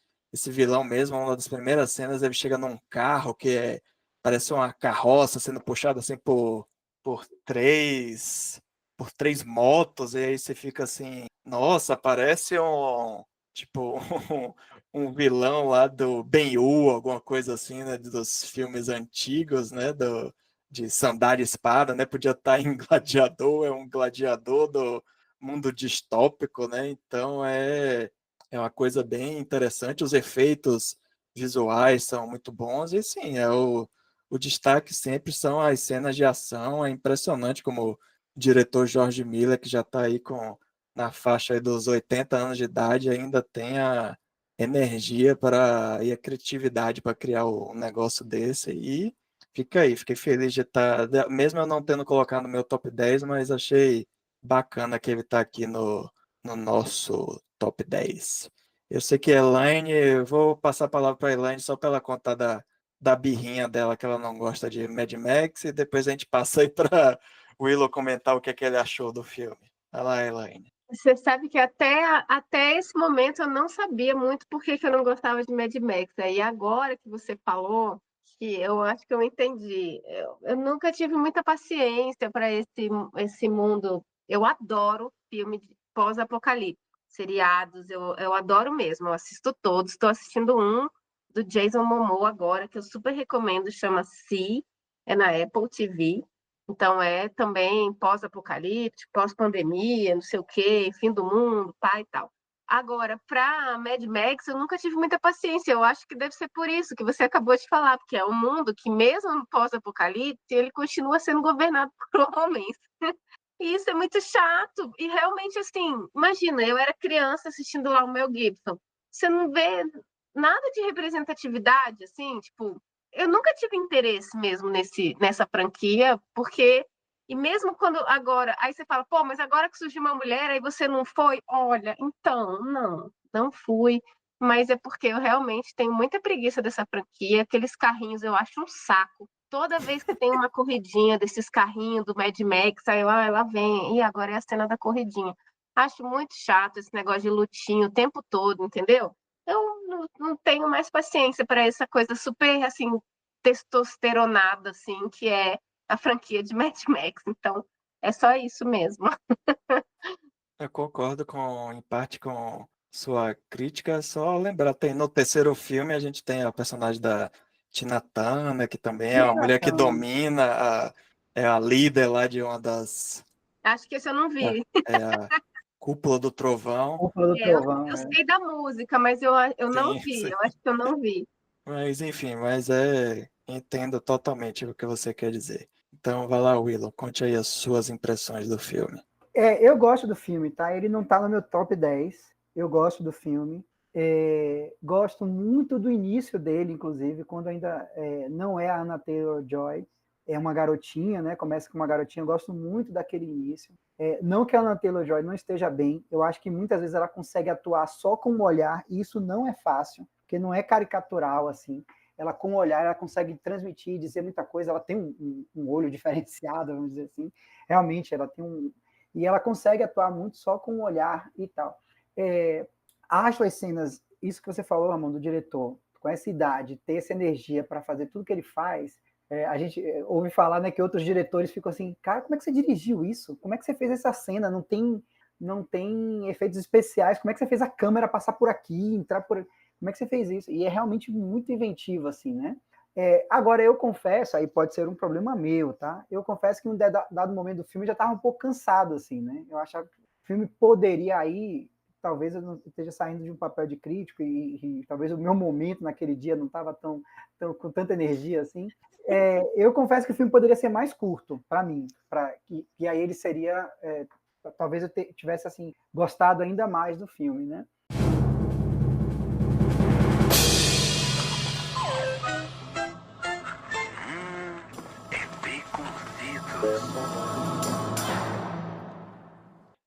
vilão mesmo, uma das primeiras cenas, ele chega num carro parece uma carroça sendo puxada assim por por três motos, e aí você fica assim, nossa, parece tipo, um vilão lá do Ben-Hur, alguma coisa assim, né, dos filmes antigos, né, de sandália e espada, né, podia estar em Gladiador, é um gladiador do mundo distópico, né, então é uma coisa bem interessante, os efeitos visuais são muito bons, e sim, o destaque sempre são as cenas de ação. É impressionante como o diretor George Miller, que já está aí na faixa aí dos 80 anos de idade, ainda tem a energia e a criatividade para criar um negócio desse. E fiquei feliz de estar, mesmo eu não tendo colocado no meu top 10, mas achei bacana que ele está aqui no nosso top 10. Eu sei que Elaine, eu vou passar a palavra para a Elaine só para ela contar da birrinha dela, que ela não gosta de Mad Max, e depois a gente passa aí para o Willow comentar o que é que ele achou do filme. Vai lá, Elaine.
Você sabe que até esse momento eu não sabia muito por que eu não gostava de Mad Max. Aí agora que você falou, que eu acho que eu entendi. Eu nunca tive muita paciência para esse mundo. Eu adoro filme de pós-apocalipse, seriados, eu adoro mesmo. Eu assisto todos. Estou assistindo um do Jason Momoa agora, que eu super recomendo, chama Si, é na Apple TV. Então é também pós-apocalíptico, pós-pandemia, não sei o quê, fim do mundo, pá e tal. Agora, para Mad Max, eu nunca tive muita paciência. Eu acho que deve ser por isso que você acabou de falar, porque é um mundo que, mesmo no pós-apocalipse, ele continua sendo governado por homens. E isso é muito chato. E realmente, assim, imagina, eu era criança assistindo lá o Mel Gibson. Você não vê nada de representatividade, assim, tipo, eu nunca tive interesse mesmo nessa franquia, porque E mesmo quando agora, aí você fala, pô, mas agora que surgiu uma mulher, aí você não foi? Olha, então, não fui. Mas é porque eu realmente tenho muita preguiça dessa franquia. Aqueles carrinhos eu acho um saco. Toda vez que tem uma corridinha desses carrinhos do Mad Max, aí ela vem, e agora é a cena da corridinha. Acho muito chato esse negócio de lutinho o tempo todo, entendeu? Eu não tenho mais paciência para essa coisa super, assim, testosteronada, assim, que é a franquia de Mad Max. Então, é só isso mesmo.
Eu concordo em parte com sua crítica, só lembrar, tem no terceiro filme a gente tem a personagem da Tina Turner, que também é uma
Tina
mulher que
Turner,
domina, é a líder lá de uma das,
Acho que esse eu não vi.
é a Cúpula do Trovão.
Cúpula do
É, eu,
Trovão,
eu
é.
sei da música, mas eu não
Sim,
vi.
sim.
Eu acho que eu não vi.
Mas enfim, entendo totalmente o que você quer dizer. Então vai lá, Willow, conte aí as suas impressões do filme.
Eu gosto do filme, tá? Ele não tá no meu top 10. Eu gosto do filme. Gosto muito do início dele, inclusive, quando ainda não é a Anna Taylor-Joy, é uma garotinha, né? Começa com uma garotinha. Eu gosto muito daquele início. Não que a Anna Taylor-Joy não esteja bem, eu acho que muitas vezes ela consegue atuar só com o olhar, e isso não é fácil, porque não é caricatural, assim. Ela, com o olhar, ela consegue transmitir, dizer muita coisa. Ela tem um olho diferenciado, vamos dizer assim. Realmente, ela tem e ela consegue atuar muito só com o olhar e tal. Acho as cenas, isso que você falou, Ramon, do diretor, com essa idade, ter essa energia para fazer tudo que ele faz, a gente ouve falar, né, que outros diretores ficam assim, cara, como é que você dirigiu isso? Como é que você fez essa cena? Não tem efeitos especiais, como é que você fez a câmera passar por aqui, entrar por... Como é que você fez isso? E é realmente muito inventivo, assim, né? Agora, eu confesso, aí pode ser um problema meu, tá? Eu confesso que em um dado momento do filme eu já estava um pouco cansado, assim, né? Eu achava que o filme poderia aí, talvez eu não esteja saindo de um papel de crítico e talvez o meu momento naquele dia não estava tão com tanta energia assim. Eu confesso que o filme poderia ser mais curto para mim, que aí ele seria, talvez eu tivesse assim gostado ainda mais do filme, né?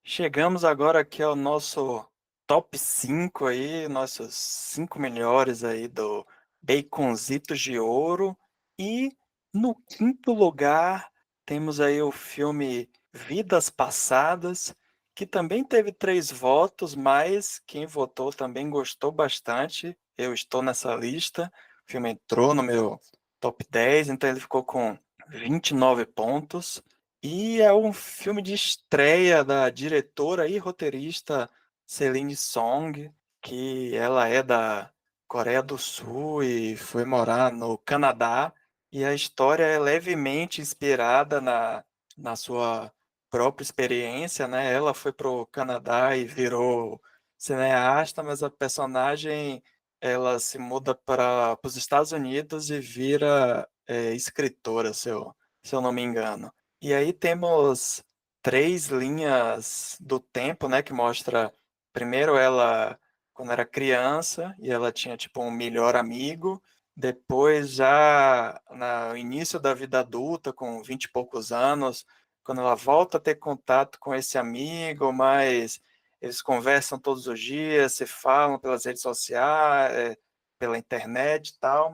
Chegamos agora aqui ao nosso top 5 aí, nossos 5 melhores aí do Baconzitos de Ouro. E no quinto lugar temos aí o filme Vidas Passadas, que também teve 3 votos, mas quem votou também gostou bastante. Eu estou nessa lista. O filme entrou no meu top 10, então ele ficou com 29 pontos. E é um filme de estreia da diretora e roteirista Celine Song, que ela é da Coreia do Sul e foi morar no Canadá. E a história é levemente inspirada na sua própria experiência, né? Ela foi para o Canadá e virou cineasta, mas a personagem ela se muda para os Estados Unidos e vira escritora, se eu não me engano. E aí temos 3 linhas do tempo, né, que mostra primeiro ela quando era criança e ela tinha tipo um melhor amigo, depois já no início da vida adulta, com 20 e poucos anos, quando ela volta a ter contato com esse amigo, mas eles conversam todos os dias, se falam pelas redes sociais, pela internet e tal,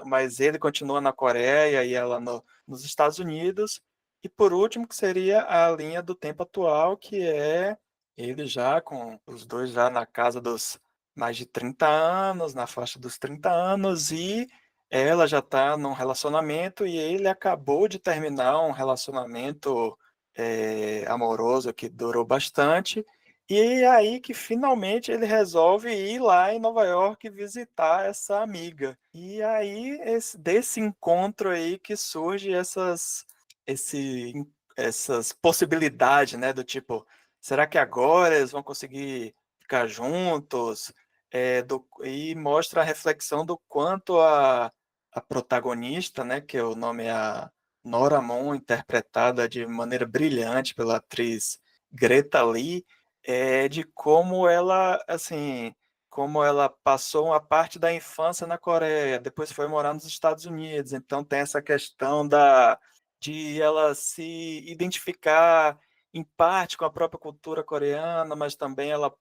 mas ele continua na Coreia e ela nos Estados Unidos. E por último, que seria a linha do tempo atual, que é ele já com os dois já na casa dos mais de 30 anos, na faixa dos 30 anos, e ela já está num relacionamento e ele acabou de terminar um relacionamento amoroso que durou bastante. E é aí que finalmente ele resolve ir lá em Nova York visitar essa amiga. E aí, desse encontro aí que surge esse, essas possibilidades, né? Do tipo, será que agora eles vão conseguir ficar juntos? E mostra a reflexão do quanto a protagonista, né? Que o nome é a Nora Moon, interpretada de maneira brilhante pela atriz Greta Lee, de como ela, assim, como ela passou uma parte da infância na Coreia, depois foi morar nos Estados Unidos, então tem essa questão de ela se identificar em parte com a própria cultura coreana, mas também ela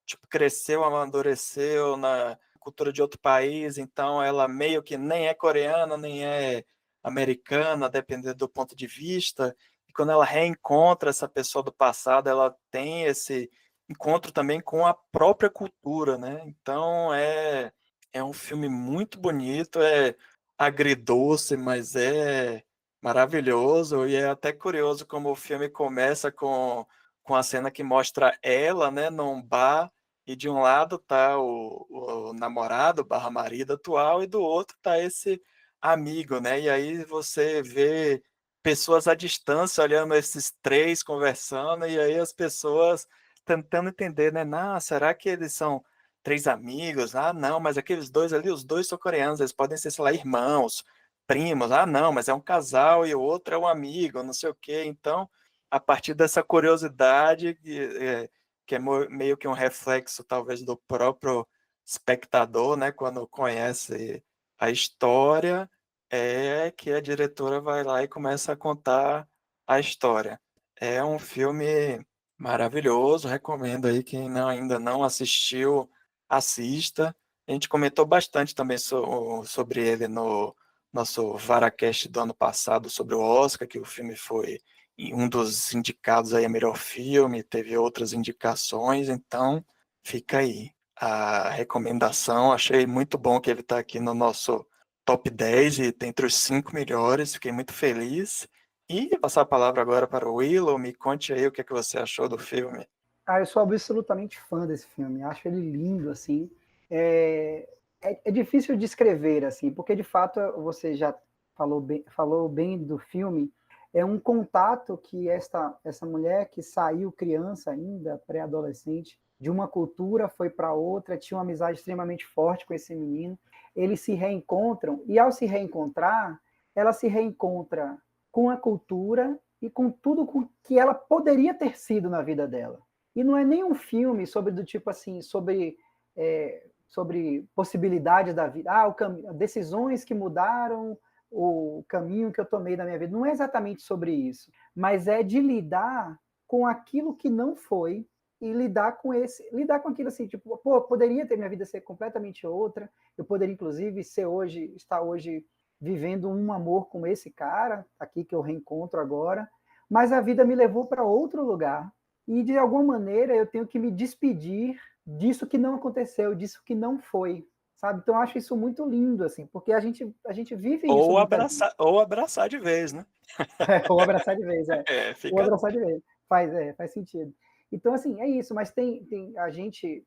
tipo, cresceu, amadureceu na cultura de outro país, então ela meio que nem é coreana, nem é americana, dependendo do ponto de vista. E quando ela reencontra essa pessoa do passado, ela tem esse encontro também com a própria cultura, né? Então é um filme muito bonito, é agridoce, mas é maravilhoso e é até curioso como o filme começa com a cena que mostra ela, né, num bar e de um lado tá o namorado barra marido atual e do outro tá esse amigo, né? E aí você vê pessoas à distância olhando esses três conversando e aí as pessoas tentando entender, né? Não, será que eles são três amigos? Ah, não, mas aqueles dois ali, os dois são coreanos, eles podem ser, sei lá, irmãos, primos. Ah, não, mas é um casal e o outro é um amigo, não sei o quê. Então, a partir dessa curiosidade, que é meio que um reflexo, talvez, do próprio espectador, né, quando conhece a história, é que a diretora vai lá e começa a contar a história. É um filme maravilhoso, recomendo aí quem ainda não assistiu, assista. A gente comentou bastante também sobre ele no nosso Varacast do ano passado, sobre o Oscar, que o filme foi um dos indicados aí a melhor filme, teve outras indicações, então fica aí a recomendação. Achei muito bom que ele está aqui no nosso top 10 e tá entre os 5 melhores, fiquei muito feliz. E vou passar a palavra agora para o Willow, me conte aí o que é que você achou do filme.
Ah, eu sou absolutamente fã desse filme, acho ele lindo, assim. É, é difícil descrever, assim, porque de fato você já falou bem do filme. É um contato que essa mulher que saiu criança ainda, pré-adolescente, de uma cultura foi para outra, tinha uma amizade extremamente forte com esse menino. Eles se reencontram e ao se reencontrar, ela se reencontra com a cultura e com tudo que ela poderia ter sido na vida dela. E não é nem um filme sobre do tipo assim, sobre possibilidades da vida, decisões que mudaram o caminho que eu tomei na minha vida. Não é exatamente sobre isso, mas é de lidar com aquilo que não foi e lidar com aquilo assim, tipo, pô, poderia ter minha vida ser completamente outra, eu poderia inclusive estar hoje vivendo um amor com esse cara aqui que eu reencontro agora, mas a vida me levou para outro lugar e de alguma maneira eu tenho que me despedir disso que não aconteceu, disso que não foi, sabe? Então eu acho isso muito lindo, assim, porque a gente vive isso muitas vezes.
Ou abraçar de vez, né?
Ou abraçar de vez, é. Ou
Fica.
abraçar de vez. Faz sentido. Então, assim, é isso, mas tem a gente,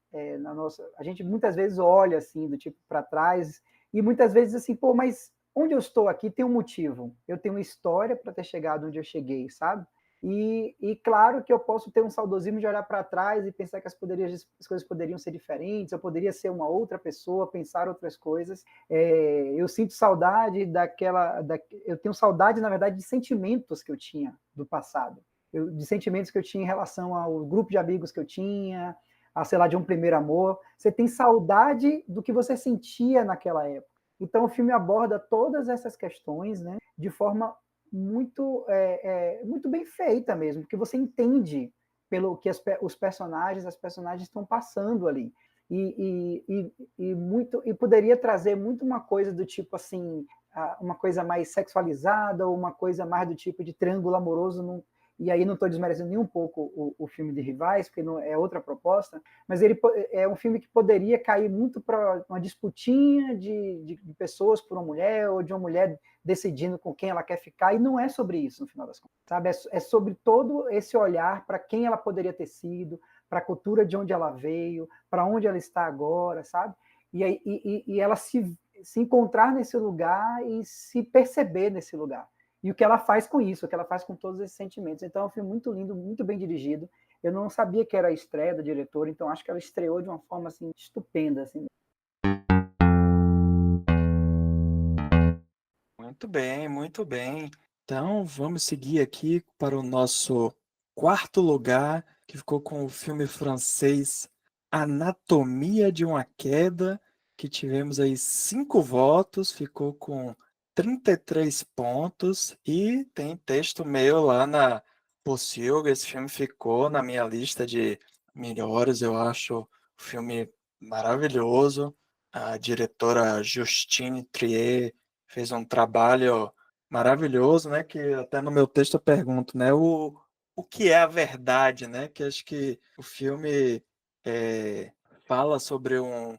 a gente muitas vezes olha, assim, do tipo para trás, e muitas vezes, assim, pô, mas onde eu estou aqui tem um motivo. Eu tenho uma história para ter chegado onde eu cheguei, sabe? E claro que eu posso ter um saudosismo de olhar para trás e pensar que as coisas poderiam ser diferentes, eu poderia ser uma outra pessoa, pensar outras coisas. Eu sinto saudade eu tenho saudade, na verdade, de sentimentos que eu tinha do passado, de sentimentos que eu tinha em relação ao grupo de amigos que eu tinha, a, sei lá, de um primeiro amor. Você tem saudade do que você sentia naquela época. Então o filme aborda todas essas questões, né, de forma muito bem feita mesmo, porque você entende pelo que as personagens estão passando ali. E poderia trazer muito uma coisa do tipo assim, uma coisa mais sexualizada, ou uma coisa mais do tipo de triângulo amoroso, e aí não estou desmerecendo nem um pouco o filme de Rivais, porque não, é outra proposta, mas ele é um filme que poderia cair muito para uma disputinha de pessoas por uma mulher, ou de uma mulher decidindo com quem ela quer ficar, e não é sobre isso, no final das contas, sabe? É sobre todo esse olhar para quem ela poderia ter sido, para a cultura de onde ela veio, para onde ela está agora, sabe? E ela se encontrar nesse lugar e se perceber nesse lugar. E o que ela faz com isso, o que ela faz com todos esses sentimentos. Então é um filme muito lindo, muito bem dirigido. Eu não sabia que era a estreia da diretora, então acho que ela estreou de uma forma assim estupenda, assim.
Muito bem, muito bem. Então, vamos seguir aqui para o nosso quarto lugar, que ficou com o filme francês Anatomia de uma Queda, que tivemos aí 5 votos, ficou com 33 pontos e tem texto meu lá na Pocilga. Esse filme ficou na minha lista de melhores, eu acho o filme maravilhoso. A diretora Justine Trier fez um trabalho maravilhoso, né? Que até no meu texto eu pergunto, né? O que é a verdade, né? Que acho que o filme é, fala sobre um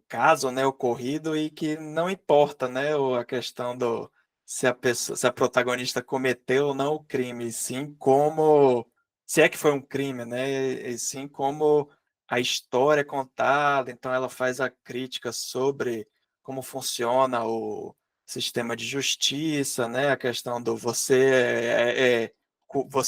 caso, né, ocorrido e que não importa, né, a questão do se a pessoa, se a protagonista cometeu ou não o crime, sim como se é que foi um crime, né, e sim como a história é contada. Então ela faz a crítica sobre como funciona o sistema de justiça, né, a questão do você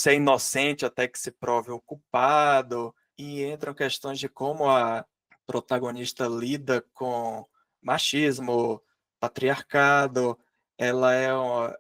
é inocente até que se prove o culpado, e entram questões de como a protagonista lida com machismo, patriarcado. Ela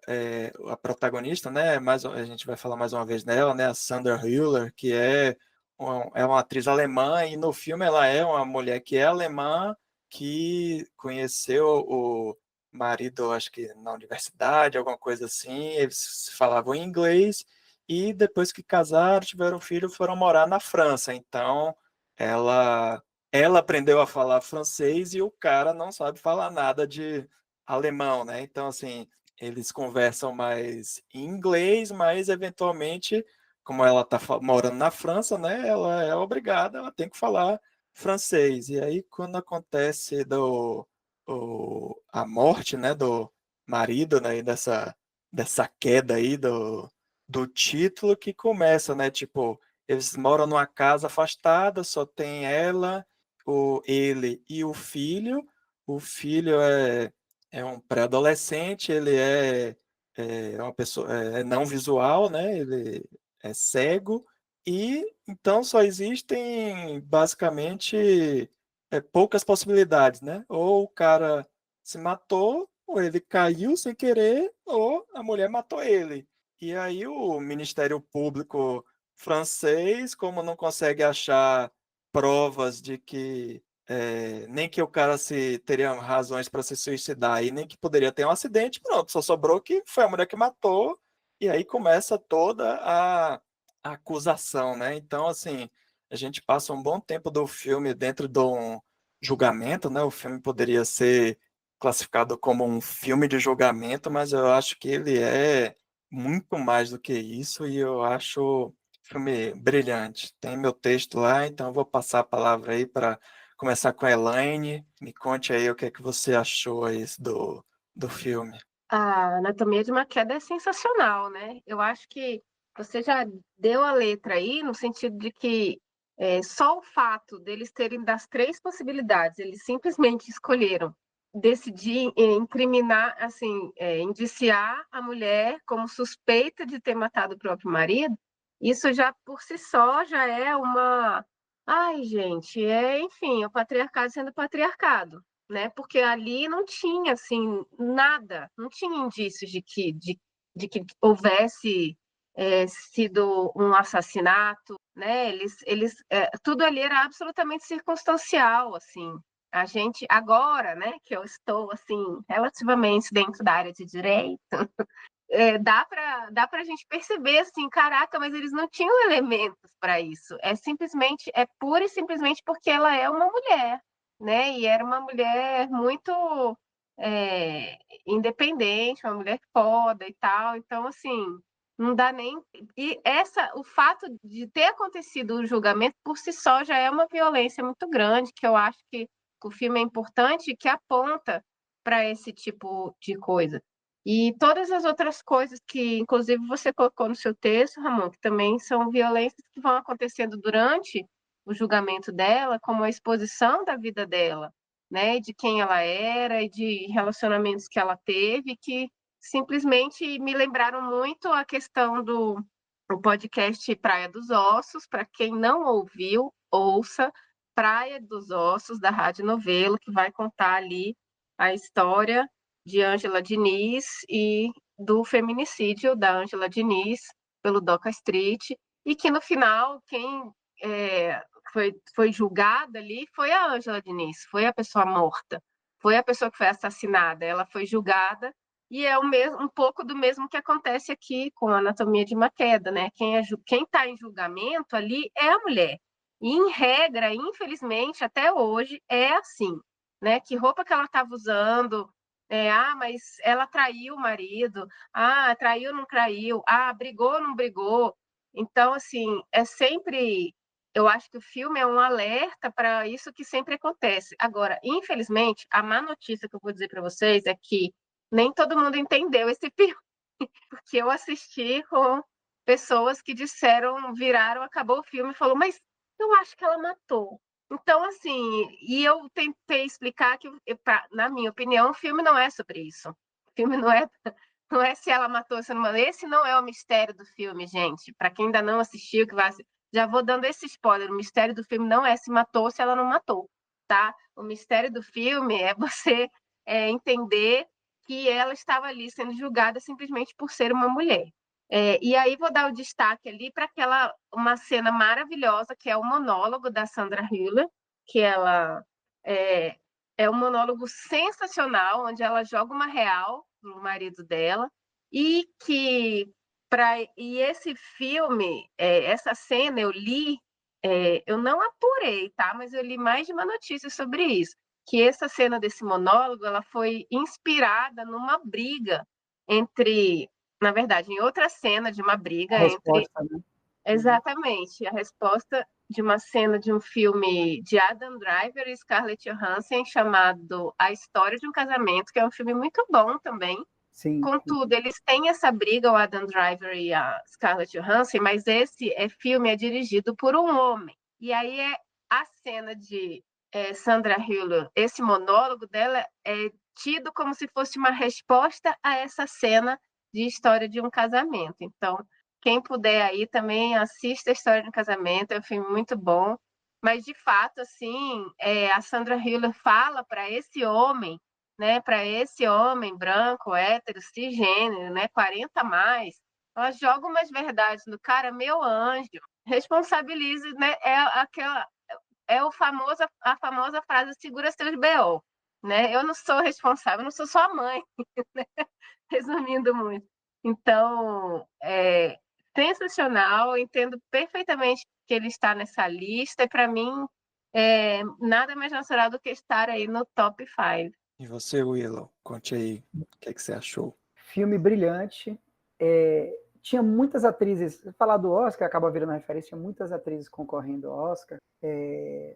a protagonista, né? Mais, a gente vai falar mais uma vez dela, né? A Sandra Hüller, que é uma atriz alemã, e no filme ela é uma mulher que é alemã, que conheceu o marido, acho que na universidade, alguma coisa assim. Eles falavam inglês e depois que casaram, tiveram filho, foram morar na França. Então, ela ela aprendeu a falar francês e o cara não sabe falar nada de alemão, né? Então, assim, eles conversam mais em inglês, mas eventualmente, como ela está morando na França, né? Ela é obrigada, ela tem que falar francês. E aí, quando acontece a morte, né, do marido, né, e dessa queda aí do título, que começa, né? Tipo, eles moram numa casa afastada, só tem ela, ele e o filho. O filho é um pré-adolescente, ele é uma pessoa é não visual, né? Ele é cego, e então só existem basicamente poucas possibilidades, né? Ou o cara se matou, ou ele caiu sem querer, ou a mulher matou ele. E aí o Ministério Público francês, como não consegue achar provas de que nem que o cara se teria razões para se suicidar e nem que poderia ter um acidente, pronto, só sobrou que foi a mulher que matou, e aí começa toda a acusação, né? Então, assim, a gente passa um bom tempo do filme dentro de um julgamento, né? O filme poderia ser classificado como um filme de julgamento, mas eu acho que ele é muito mais do que isso, e eu acho filme brilhante. Tem meu texto lá, então eu vou passar a palavra aí para começar com a Elaine. Me conte aí o que é que você achou aí do filme.
A Anatomia de uma Queda é sensacional, né? Eu acho que você já deu a letra aí, no sentido de que só o fato deles terem das três possibilidades, eles simplesmente escolheram decidir incriminar, assim, indiciar a mulher como suspeita de ter matado o próprio marido. Isso já por si só já é uma. Ai, gente, enfim, o patriarcado sendo patriarcado, né? Porque ali não tinha assim nada, não tinha indícios de que houvesse sido um assassinato, né? Tudo ali era absolutamente circunstancial, assim. A gente agora, né, que eu estou assim relativamente dentro da área de direito, dá para a gente perceber assim, caraca, mas eles não tinham elementos para isso. É pura e simplesmente porque ela é uma mulher, né? E era uma mulher muito é, independente, uma mulher foda e tal. Então, assim, não dá nem. O fato de ter acontecido o julgamento por si só já é uma violência muito grande, que eu acho que o filme é importante e que aponta para esse tipo de coisa. E todas as outras coisas que, inclusive, você colocou no seu texto, Ramon, que também são violências que vão acontecendo durante o julgamento dela, como a exposição da vida dela, né, de quem ela era e de relacionamentos que ela teve, que simplesmente me lembraram muito a questão do o podcast Praia dos Ossos. Para quem não ouviu, ouça Praia dos Ossos, da Rádio Novelo, que vai contar ali a história de Ângela Diniz e do feminicídio da Ângela Diniz pelo Doca Street, e que no final quem foi julgada ali foi a Ângela Diniz, foi a pessoa morta, foi a pessoa que foi assassinada, ela foi julgada, e é um pouco do mesmo que acontece aqui com a Anatomia de uma Queda, né? Quem está em julgamento ali é a mulher. E, em regra, infelizmente, até hoje, é assim, né? Que roupa que ela estava usando, mas ela traiu o marido, traiu, não traiu, brigou, não brigou. Então, assim, é sempre. Eu acho que o filme é um alerta para isso que sempre acontece. Agora, infelizmente, a má notícia que eu vou dizer para vocês é que nem todo mundo entendeu esse filme, porque eu assisti com pessoas que disseram, viraram, acabou o filme e falou, mas eu acho que ela matou. Então, assim, e eu tentei explicar que, na minha opinião, o filme não é sobre isso. O filme não é se ela matou ou se não matou. Esse não é o mistério do filme, gente. Para quem ainda não assistiu, que vai já vou dando esse spoiler. O mistério do filme não é se matou ou se ela não matou, tá? O mistério do filme é você entender que ela estava ali sendo julgada simplesmente por ser uma mulher. E aí vou dar o destaque ali para uma cena maravilhosa, que é o monólogo da Sandra Hüller, que ela é um monólogo sensacional, onde ela joga uma real no marido dela, e esse filme, essa cena eu li, eu não apurei, tá? Mas eu li mais de uma notícia sobre isso, que essa cena desse monólogo, ela foi inspirada numa briga na verdade, em outra cena de uma briga
A resposta, né?
Exatamente, a resposta de uma cena de um filme de Adam Driver e Scarlett Johansson chamado A História de um Casamento, que é um filme muito bom também.
Sim.
Contudo, eles têm essa briga, o Adam Driver e a Scarlett Johansson, mas esse filme é dirigido por um homem. E aí a cena de Sandra Hüller, esse monólogo dela é tido como se fosse uma resposta a essa cena de História de um Casamento. Então, quem puder aí também assista a História de um Casamento, é um filme muito bom. Mas, de fato, assim, a Sandra Hüller fala para esse homem, né, para esse homem branco, hétero, cisgênero, né, 40 a mais, ela joga umas verdades no cara, meu anjo, responsabilize, né, a famosa frase, segura seus BO, né, eu não sou responsável, eu não sou sua mãe, né? Resumindo muito. Então, sensacional, entendo perfeitamente que ele está nessa lista, e para mim, nada mais natural do que estar aí no top 5.
E você, Willow, conte aí o que você achou.
Filme brilhante. Tinha muitas atrizes, falar do Oscar acaba virando referência, tinha muitas atrizes concorrendo ao Oscar.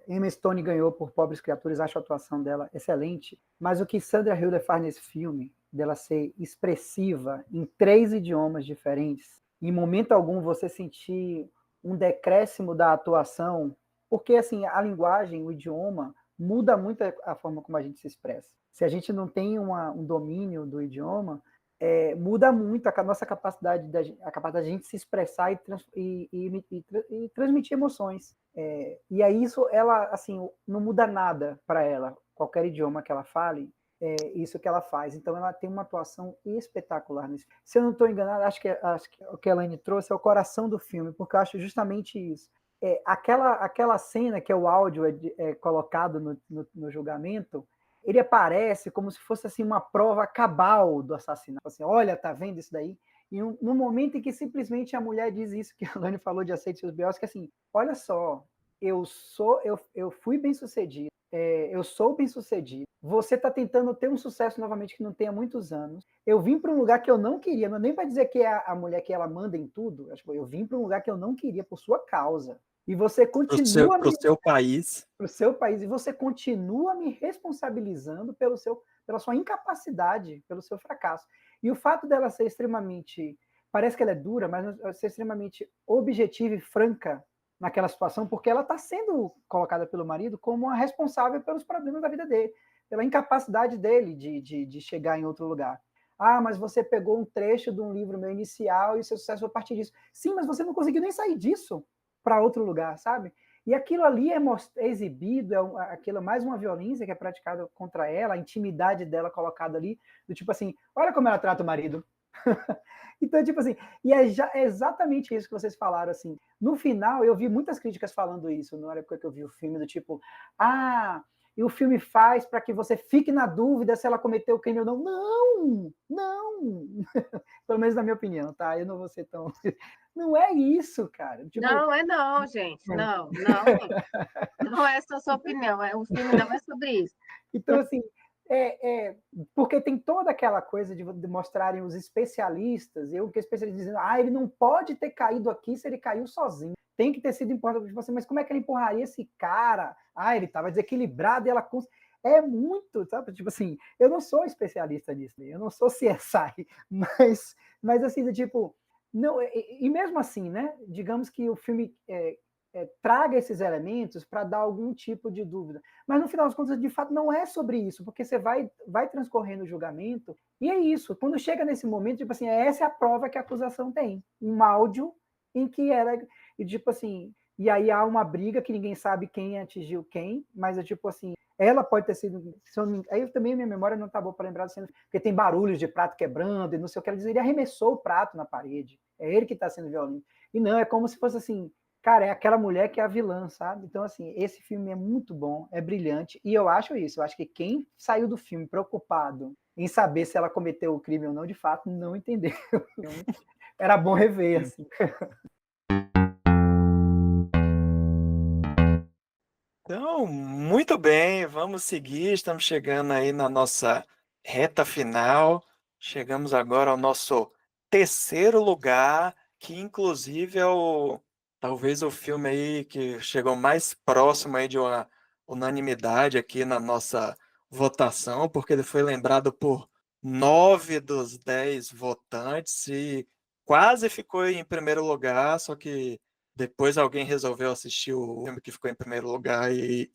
Emma Stone ganhou por Pobres Criaturas, acho a atuação dela excelente, mas o que Sandra Hüller faz nesse filme, dela ser expressiva em 3 idiomas diferentes, em momento algum você sentir um decréscimo da atuação, porque assim, a linguagem, o idioma, muda muito a forma como a gente se expressa. Se a gente não tem um domínio do idioma, muda muito a nossa capacidade de a gente se expressar e transmitir emoções. E aí isso, ela, assim, não muda nada para ela. Qualquer idioma que ela fale, isso que ela faz. Então ela tem uma atuação espetacular nisso. Se eu não estou enganado, acho que o que a Elaine trouxe é o coração do filme, porque eu acho justamente isso. Aquela cena que o áudio colocado no julgamento, ele aparece como se fosse assim uma prova cabal do assassinato. Assim, olha, tá vendo isso daí? E no momento em que simplesmente a mulher diz isso que a Elaine falou de aceite seus B.O.s, que assim, olha só, eu fui bem sucedido, eu sou bem sucedido, você está tentando ter um sucesso novamente que não tem há muitos anos, eu vim para um lugar que eu não queria, não é nem para dizer que é a mulher que ela manda em tudo, eu vim para um lugar que eu não queria por sua causa, e você continua
Pro seu país.
Para o seu país, e você continua me responsabilizando pela sua incapacidade, pelo seu fracasso. E o fato dela ser extremamente, parece que ela é dura, mas ser extremamente objetiva e franca naquela situação, porque ela está sendo colocada pelo marido como a responsável pelos problemas da vida dele, pela incapacidade dele de chegar em outro lugar. Mas você pegou um trecho de um livro meu inicial e seu sucesso foi a partir disso. Sim, mas você não conseguiu nem sair disso para outro lugar, sabe? E aquilo ali é exibido, aquilo é mais uma violência que é praticada contra ela, a intimidade dela colocada ali, do tipo assim, olha como ela trata o marido. Então, tipo assim, e é exatamente isso que vocês falaram, assim. No final, eu vi muitas críticas falando isso, na época que eu vi o filme, do tipo, e o filme faz para que você fique na dúvida se ela cometeu o crime ou não. Não! Pelo menos na minha opinião, tá? Eu não vou ser tão... Não é isso, cara. Tipo,
Não, é não, gente. Não. Não é só sua opinião. O filme não é sobre isso.
então, assim, porque tem toda aquela coisa de mostrarem os especialistas, e o que os especialistas dizem, ele não pode ter caído aqui se ele caiu sozinho. Tem que ter sido importante para você, mas como é que ela empurraria esse cara? Ele estava desequilibrado e ela... É muito, sabe? Tipo assim, eu não sou especialista nisso, eu não sou CSI, mas assim, tipo, não, e mesmo assim, né? Digamos que o filme traga esses elementos para dar algum tipo de dúvida. Mas no final das contas, de fato, não é sobre isso, porque você vai transcorrendo o julgamento, e é isso. Quando chega nesse momento, tipo assim, essa é a prova que a acusação tem. Um áudio em que ela. E tipo assim, e aí há uma briga que ninguém sabe quem atingiu quem, mas é tipo assim, ela pode ter sido. Aí também minha memória não está boa para lembrar, porque tem barulhos de prato quebrando e não sei o que ela diz. Ele arremessou o prato na parede. É ele que está sendo violento. E não, é como se fosse assim, cara, é aquela mulher que é a vilã, sabe? Então, assim, esse filme é muito bom, é brilhante, e eu acho isso. Eu acho que quem saiu do filme preocupado em saber se ela cometeu o crime ou não, de fato, não entendeu. Era bom rever, assim.
Então, muito bem, vamos seguir. Estamos chegando aí na nossa reta final. Chegamos agora ao nosso terceiro lugar, que inclusive é talvez o filme aí que chegou mais próximo aí de uma unanimidade aqui na nossa votação, porque ele foi lembrado por 9 dos 10 votantes e quase ficou em primeiro lugar, só que depois alguém resolveu assistir o filme que ficou em primeiro lugar e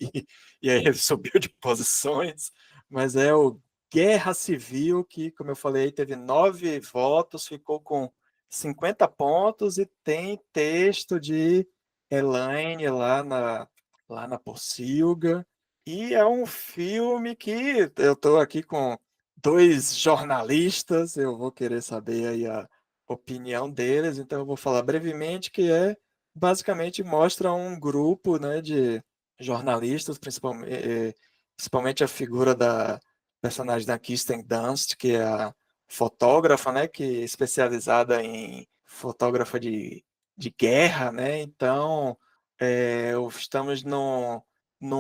aí ele subiu de posições, mas é o Guerra Civil, que, como eu falei, teve 9 votos, ficou com 50 pontos e tem texto de Elaine lá na Pocilga. E é um filme que eu estou aqui com 2 jornalistas, eu vou querer saber aí a opinião deles, então eu vou falar brevemente que basicamente mostra um grupo, né, de jornalistas, principalmente a figura da personagem da Kirsten Dunst, que é a fotógrafa, né, que é especializada em fotógrafa de guerra, né? Então, estamos num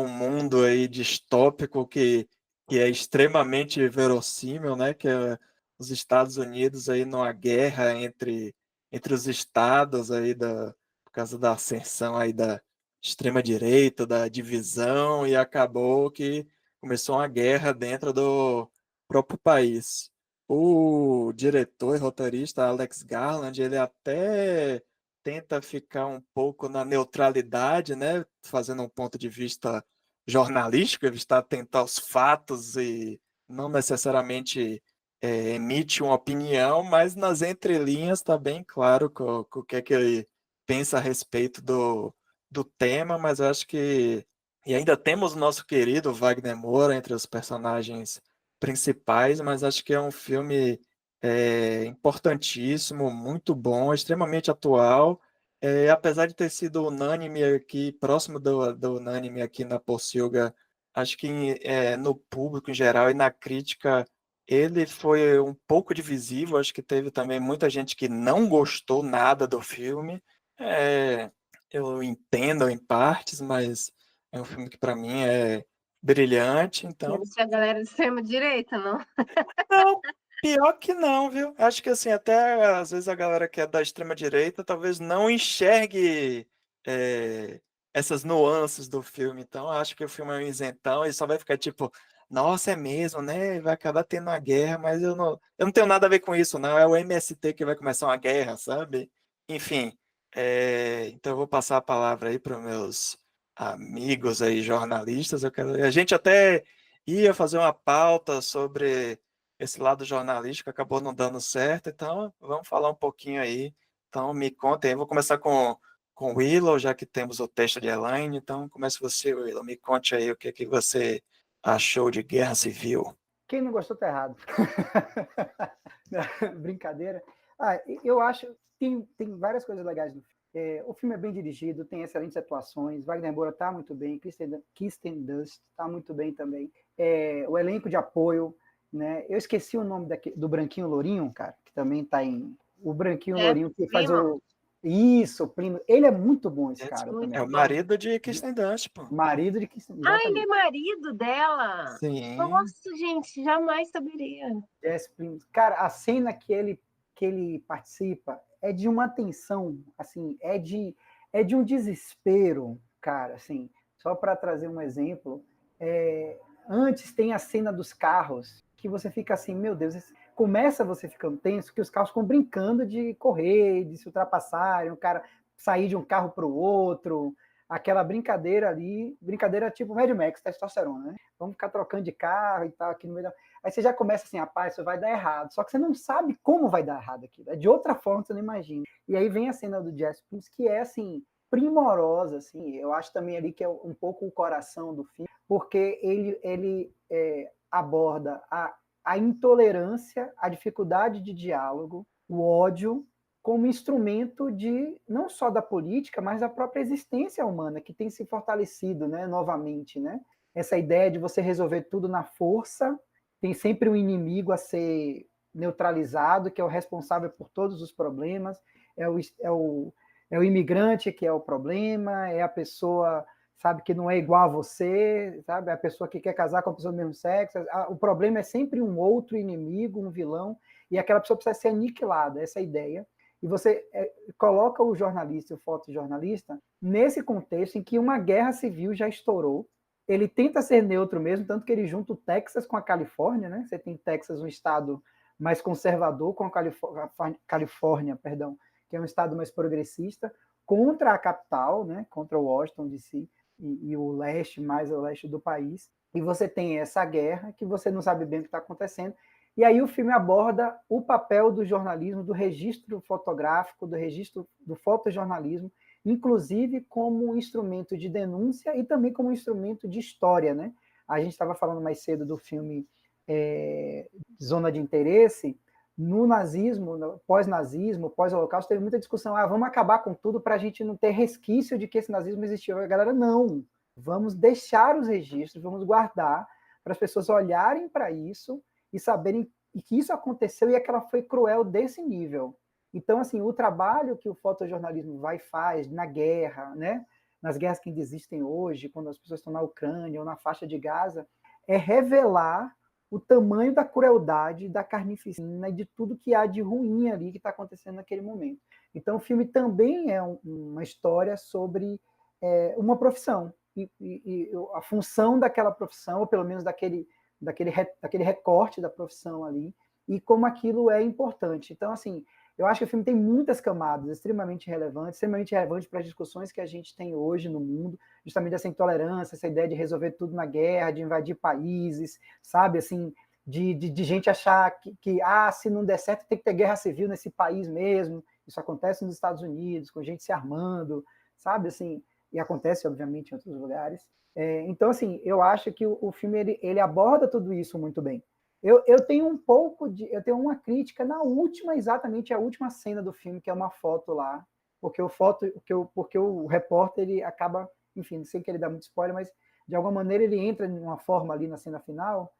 mundo aí distópico que é extremamente verossímil, né? Que é os Estados Unidos aí numa guerra entre os estados aí por causa da ascensão aí da extrema direita, da divisão, e acabou que começou uma guerra dentro do próprio país. O diretor e roteirista Alex Garland, ele até tenta ficar um pouco na neutralidade, né, fazendo um ponto de vista jornalístico, ele está atento aos fatos e não necessariamente emite uma opinião, mas nas entrelinhas está bem claro o que é que ele pensa a respeito do tema, mas eu acho que... E ainda temos o nosso querido Wagner Moura entre os personagens principais, mas acho que é um filme importantíssimo, muito bom, extremamente atual. Apesar de ter sido unânime aqui, próximo do unânime aqui na Pocilga, acho que no público em geral e na crítica ele foi um pouco divisivo. Acho que teve também muita gente que não gostou nada do filme. Eu entendo em partes, mas é um filme que para mim é brilhante, então...
Deve ser a galera de extrema-direita, não?
Não, pior que não, viu? Acho que assim, até às vezes a galera que é da extrema-direita talvez não enxergue é, essas nuances do filme. Então, acho que o filme é um isentão e só vai ficar tipo, nossa, é mesmo, né? Vai acabar tendo uma guerra, mas eu não tenho nada a ver com isso, não. É o MST que vai começar uma guerra, sabe? Enfim, então eu vou passar a palavra aí para os meus amigos aí, jornalistas. A gente até ia fazer uma pauta sobre esse lado jornalístico, acabou não dando certo, então vamos falar um pouquinho aí. Então me contem, eu vou começar com o Willow, já que temos o texto de Elaine, então comece você, Willow, me conte aí o que você achou de Guerra Civil.
Quem não gostou tá errado. Brincadeira. Eu acho que tem várias coisas legais no filme. O filme é bem dirigido, tem excelentes atuações, Wagner Moura está muito bem, Kirsten Dunst está muito bem também. O elenco de apoio, né? Eu esqueci o nome do Branquinho Lourinho, cara, que também está em... O Branquinho Lourinho que faz
primo.
Isso, o primo. Ele é muito bom, esse cara
Muito
É
também.
o
bom.
marido de Kirsten Dunst, pô.
Marido de Kirsten,
Ele é
exatamente.
marido dela.
Sim.
Nossa, gente, jamais saberia.
Jesse Plemons. Cara, a cena que ele participa é de uma tensão, assim, é de um desespero, cara, assim. Só para trazer um exemplo, antes tem a cena dos carros, que você fica assim, meu Deus, começa você ficando tenso, que os carros ficam brincando de correr, de se ultrapassarem, o cara sair de um carro para o outro, aquela brincadeira ali, brincadeira tipo Mad Max, testosterona, né? Vamos ficar trocando de carro e tal, aqui no meio da... Aí você já começa assim, rapaz, isso vai dar errado. Só que você não sabe como vai dar errado aquilo. É de outra forma que você não imagina. E aí vem a cena do Jesse Plemons, que é, assim, primorosa, assim. Eu acho também ali que é um pouco o coração do filme, porque ele aborda a intolerância, a dificuldade de diálogo, o ódio, como instrumento de, não só da política, mas da própria existência humana, que tem se fortalecido, né, novamente, né? Essa ideia de você resolver tudo na força, tem sempre um inimigo a ser neutralizado, que é o responsável por todos os problemas, é o imigrante que é o problema, é a pessoa, sabe, que não é igual a você, sabe, é a pessoa que quer casar com a pessoa do mesmo sexo. O problema é sempre um outro inimigo, um vilão, e aquela pessoa precisa ser aniquilada, essa é a ideia. E você coloca o jornalista, o fotojornalista, nesse contexto em que uma guerra civil já estourou. Ele tenta ser neutro mesmo, tanto que ele junta o Texas com a Califórnia, né? Você tem Texas, um estado mais conservador, com a Califórnia, perdão, que é um estado mais progressista, contra a capital, né? Contra Washington, D.C., e o leste, mais o leste do país. E você tem essa guerra, que você não sabe bem o que está acontecendo. E aí o filme aborda o papel do jornalismo, do registro fotográfico, do registro do fotojornalismo, inclusive como instrumento de denúncia e também como instrumento de história, né? A gente estava falando mais cedo do filme Zona de Interesse. No nazismo, no pós-nazismo, pós-holocausto, teve muita discussão, vamos acabar com tudo para a gente não ter resquício de que esse nazismo existiu. A galera, não, vamos deixar os registros, vamos guardar para as pessoas olharem para isso e saberem que isso aconteceu e que ela foi cruel desse nível. Então, assim, o trabalho que o fotojornalismo faz na guerra, né, nas guerras que ainda existem hoje, quando as pessoas estão na Ucrânia ou na faixa de Gaza, é revelar o tamanho da crueldade, da carnificina e de tudo que há de ruim ali que está acontecendo naquele momento. Então, o filme também é uma história sobre uma profissão e a função daquela profissão, ou pelo menos daquele recorte da profissão ali, e como aquilo é importante. Então, assim, eu acho que o filme tem muitas camadas extremamente relevantes para as discussões que a gente tem hoje no mundo, justamente essa intolerância, essa ideia de resolver tudo na guerra, de invadir países, sabe, assim, de gente achar que se não der certo tem que ter guerra civil nesse país mesmo. Isso acontece nos Estados Unidos, com gente se armando, sabe, assim, e acontece, obviamente, em outros lugares. Então, assim, eu acho que o filme ele aborda tudo isso muito bem. Eu tenho eu tenho uma crítica na última, exatamente a última cena do filme, que é uma foto lá, porque o repórter ele acaba, enfim, não sei que ele dá muito spoiler, mas de alguma maneira ele entra em uma forma ali na cena final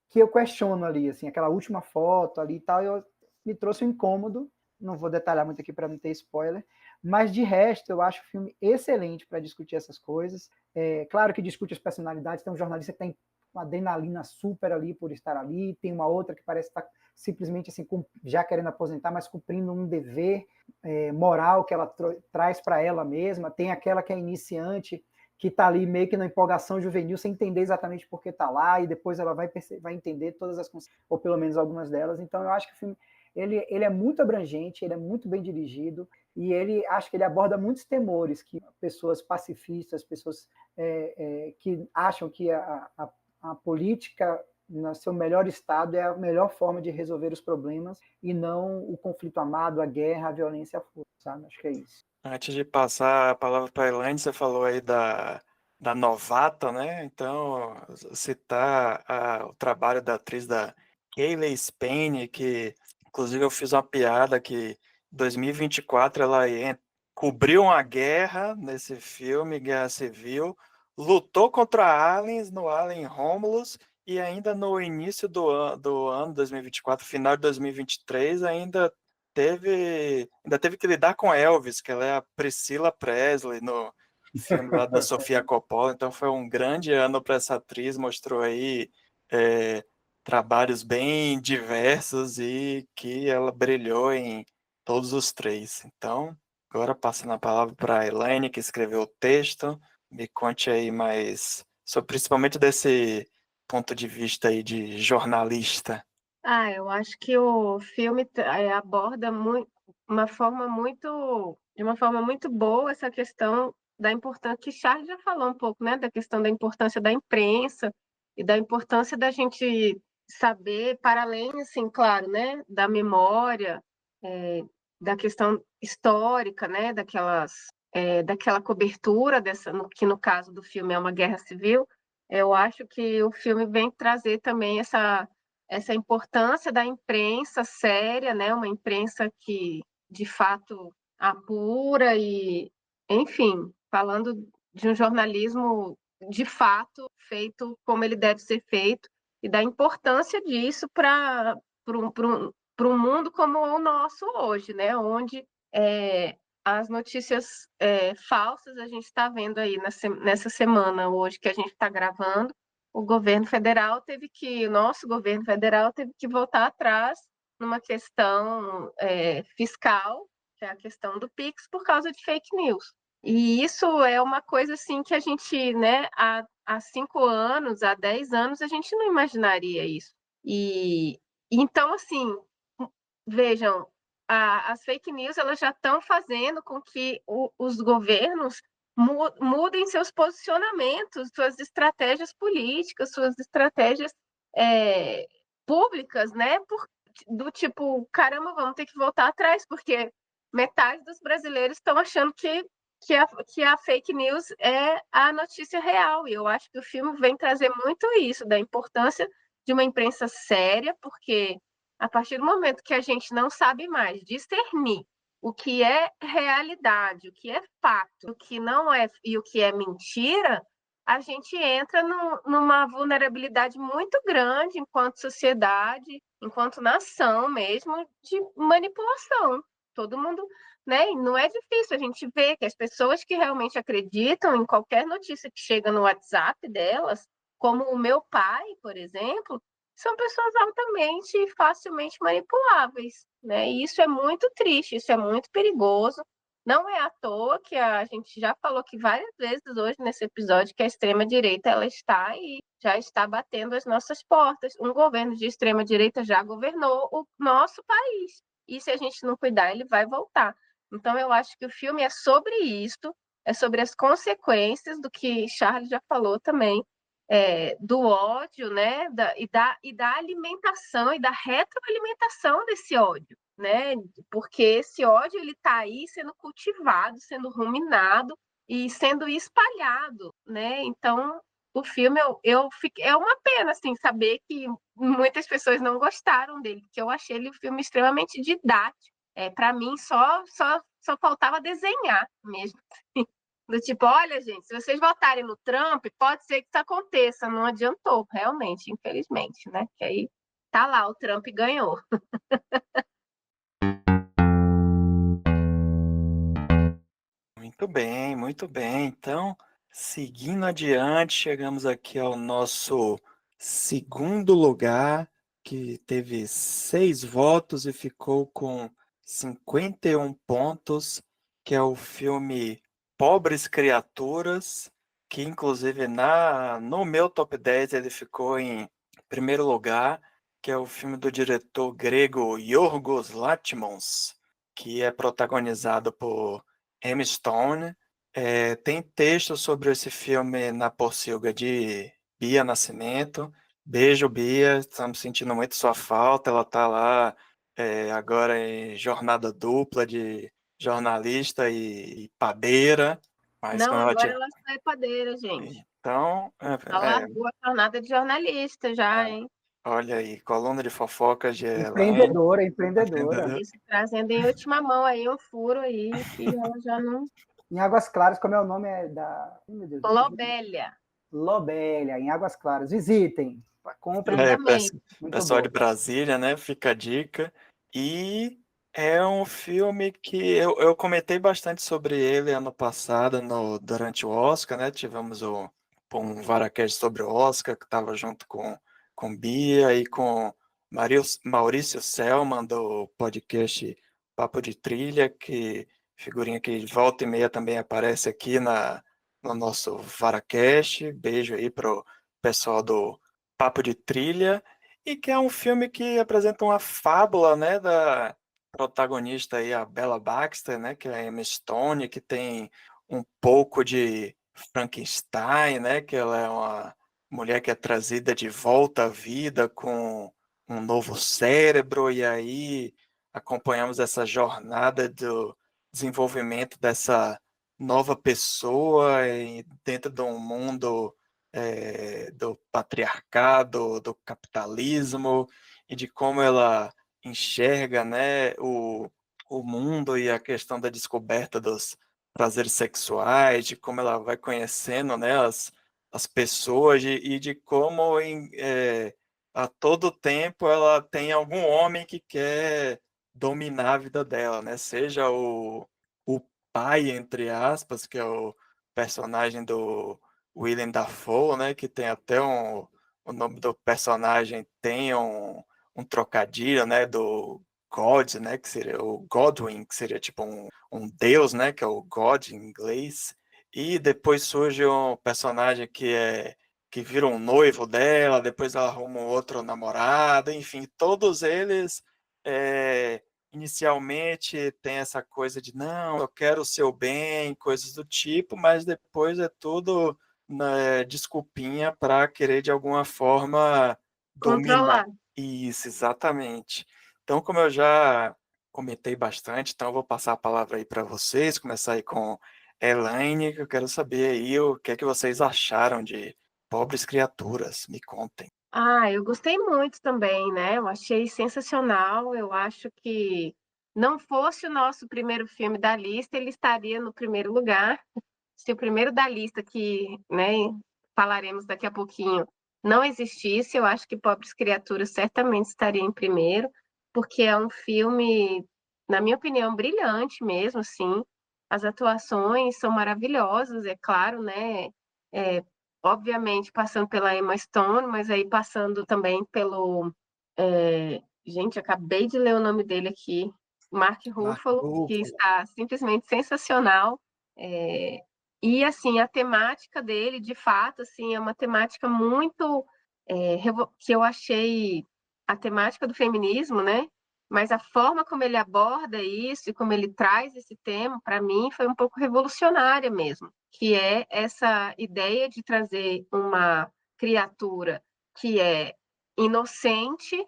que eu questiono ali, assim, aquela última foto ali e tal, me trouxe um incômodo. Não vou detalhar muito aqui para não ter spoiler, mas de resto eu acho o filme excelente para discutir essas coisas. Claro que discute as personalidades, tem um jornalista que tem uma adrenalina super ali por estar ali, tem uma outra que parece estar simplesmente assim, já querendo aposentar, mas cumprindo um dever moral que ela traz para ela mesma, tem aquela que é iniciante, que está ali meio que na empolgação juvenil, sem entender exatamente por que está lá, e depois ela vai entender todas as consequências, ou pelo menos algumas delas. Então eu acho que o filme ele é muito abrangente, ele é muito bem dirigido, e acho que ele aborda muitos temores que pessoas pacifistas, pessoas que acham que a política no seu melhor estado é a melhor forma de resolver os problemas e não o conflito armado, a guerra, a violência, a força, sabe? Acho que é isso.
Antes de passar a palavra para a Elaine, você falou aí da novata, né? Então, citar o trabalho da atriz da Cailee Spaeny, que inclusive eu fiz uma piada que 2024 ela cobriu uma guerra nesse filme, Guerra Civil, lutou contra aliens no Alien Romulus e ainda no início do ano 2024, final de 2023, ainda teve que lidar com Elvis, que ela é a Priscilla Presley no filme lá da Sofia Coppola. Então foi um grande ano para essa atriz, mostrou aí trabalhos bem diversos e que ela brilhou em todos os três. Então, agora passando a palavra para a Elaine, que escreveu o texto, me conte aí mais, principalmente desse ponto de vista aí de jornalista.
Eu acho que o filme aborda de uma forma muito boa essa questão da importância, que Charles já falou um pouco, né, da questão da importância da imprensa e da importância da gente saber, para além, assim, claro, né, da memória, da questão histórica, né, daquela cobertura que no caso do filme é uma guerra civil. Eu acho que o filme vem trazer também essa importância da imprensa séria, né? Uma imprensa que de fato apura e, enfim, falando de um jornalismo de fato feito como ele deve ser feito e da importância disso para um mundo como o nosso hoje, né? Onde as notícias falsas a gente está vendo aí nessa semana hoje que a gente está gravando. O nosso governo federal teve que voltar atrás numa questão fiscal, que é a questão do Pix, por causa de fake news. E isso é uma coisa assim que a gente, né, há 5 anos, há 10 anos, a gente não imaginaria isso. E então, assim, vejam, as fake news elas já estão fazendo com que os governos mudem seus posicionamentos, suas estratégias políticas, suas estratégias públicas, né? Do tipo, caramba, vamos ter que voltar atrás, porque metade dos brasileiros estão achando que a fake news é a notícia real. E eu acho que o filme vem trazer muito isso, da importância de uma imprensa séria, porque a partir do momento que a gente não sabe mais discernir o que é realidade, o que é fato, o que não é e o que é mentira, a gente entra numa vulnerabilidade muito grande enquanto sociedade, enquanto nação mesmo, de manipulação. Todo mundo, né? E não é difícil a gente ver que as pessoas que realmente acreditam em qualquer notícia que chega no WhatsApp delas, como o meu pai, por exemplo, são pessoas altamente e facilmente manipuláveis, né? E isso é muito triste, isso é muito perigoso. Não é à toa que a gente já falou aqui várias vezes hoje nesse episódio que a extrema-direita ela está e já está batendo as nossas portas. Um governo de extrema-direita já governou o nosso país. E se a gente não cuidar, ele vai voltar. Então, eu acho que o filme é sobre isso, é sobre as consequências do que Charles já falou também, do ódio, né? E da alimentação e da retroalimentação desse ódio, né? Porque esse ódio ele está aí sendo cultivado, sendo ruminado e sendo espalhado, né? Então, o filme é uma pena assim saber que muitas pessoas não gostaram dele, porque eu achei ele um filme extremamente didático. Para mim, só faltava desenhar mesmo. Do tipo, olha, gente, se vocês votarem no Trump, pode ser que isso aconteça. Não adiantou, realmente, infelizmente, né? Que aí tá lá, o Trump ganhou.
Muito bem, muito bem. Então, seguindo adiante, chegamos aqui ao nosso segundo lugar, que teve 6 votos e ficou com 51 pontos, que é o filme Pobres Criaturas, que inclusive no meu top 10 ele ficou em primeiro lugar, que é o filme do diretor grego Yorgos Lanthimos, que é protagonizado por Emma Stone. Tem texto sobre esse filme na pocilga de Bia Nascimento. Beijo, Bia. Estamos sentindo muito sua falta. Ela está lá agora em jornada dupla de jornalista e padeira. Mas
Não,
quando ela
agora
tinha.
ela só é padeira, gente.
Então,
Ela largou a jornada de jornalista já, hein?
Olha aí, coluna de fofocas de Elaine.
Empreendedora, empreendedora.
Entendeu?
Isso, trazendo em última mão aí um furo aí que ela já não.
Em Águas Claras, como é o nome da. Ai, meu Deus,
Lobélia,
Lobélia, em Águas Claras. Visitem, comprem.
É,
exatamente.
Muito
pessoal de
boa.
Brasília, né? Fica a dica. E é um filme que eu comentei bastante sobre ele ano passado, durante o Oscar, né? Tivemos um Varacast sobre o Oscar, que estava junto com Bia e com Maurício Selman, do podcast Papo de Trilha, que figurinha que volta e meia também aparece aqui no nosso Varacast. Beijo aí pro pessoal do Papo de Trilha, e que é um filme que apresenta uma fábula, né, da protagonista aí, a Bella Baxter, né, que é a Emma Stone, que tem um pouco de Frankenstein, né, que ela é uma mulher que é trazida de volta à vida com um novo cérebro, e aí acompanhamos essa jornada do desenvolvimento dessa nova pessoa dentro de um mundo do patriarcado, do capitalismo e de como ela enxerga, né, o mundo e a questão da descoberta dos prazeres sexuais, de como ela vai conhecendo, né, as pessoas e de como a todo tempo ela tem algum homem que quer dominar a vida dela, né, seja o pai, entre aspas, que é o personagem do Willem Dafoe, né, que tem até o nome do personagem tem um trocadilho, né, do God, né, que seria o Godwin, que seria tipo um deus, né, que é o God em inglês, e depois surge um personagem que vira um noivo dela, depois ela arruma um outro namorado, enfim, todos eles inicialmente tem essa coisa de não, eu quero o seu bem, coisas do tipo, mas depois é tudo desculpinha para querer de alguma forma dominar.
Controlar.
Isso, exatamente. Então, como eu já comentei bastante, então eu vou passar a palavra aí para vocês, começar aí com Elaine, que eu quero saber aí o que é que vocês acharam de Pobres Criaturas, me contem.
Ah, eu gostei muito também, né? Eu achei sensacional. Eu acho que não fosse o nosso primeiro filme da lista, ele estaria no primeiro lugar. Se o primeiro da lista, que, né, falaremos daqui a pouquinho, não existisse, eu acho que Pobres Criaturas certamente estaria em primeiro, porque é um filme, na minha opinião, brilhante mesmo, assim. As atuações são maravilhosas, é claro, né? É, obviamente passando pela Emma Stone, mas aí passando também pelo. Gente, acabei de ler o nome dele aqui, Mark
Mark
Ruffalo, que
Ruffalo.
está simplesmente sensacional. É, e assim, a temática dele, de fato, assim, é uma temática muito que eu achei a temática do feminismo, né? Mas a forma como ele aborda isso e como ele traz esse tema, para mim, foi um pouco revolucionária mesmo, que é essa ideia de trazer uma criatura que é inocente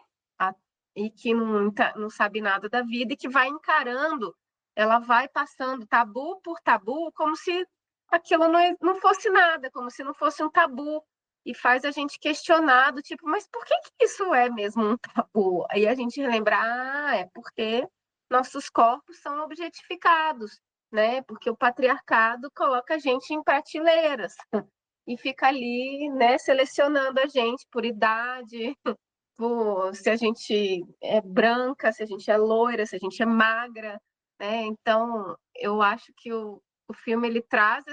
e que não sabe nada da vida e que vai encarando, ela vai passando tabu por tabu, como se aquilo não fosse nada, como se não fosse um tabu. E faz a gente questionar do tipo, mas por que isso é mesmo um tabu? Aí a gente lembra, é porque nossos corpos são objetificados, né? Porque o patriarcado coloca a gente em prateleiras e fica ali, né, selecionando a gente por idade, se a gente é branca, se a gente é loira, se a gente é magra, né? Então, eu acho que o filme ele traz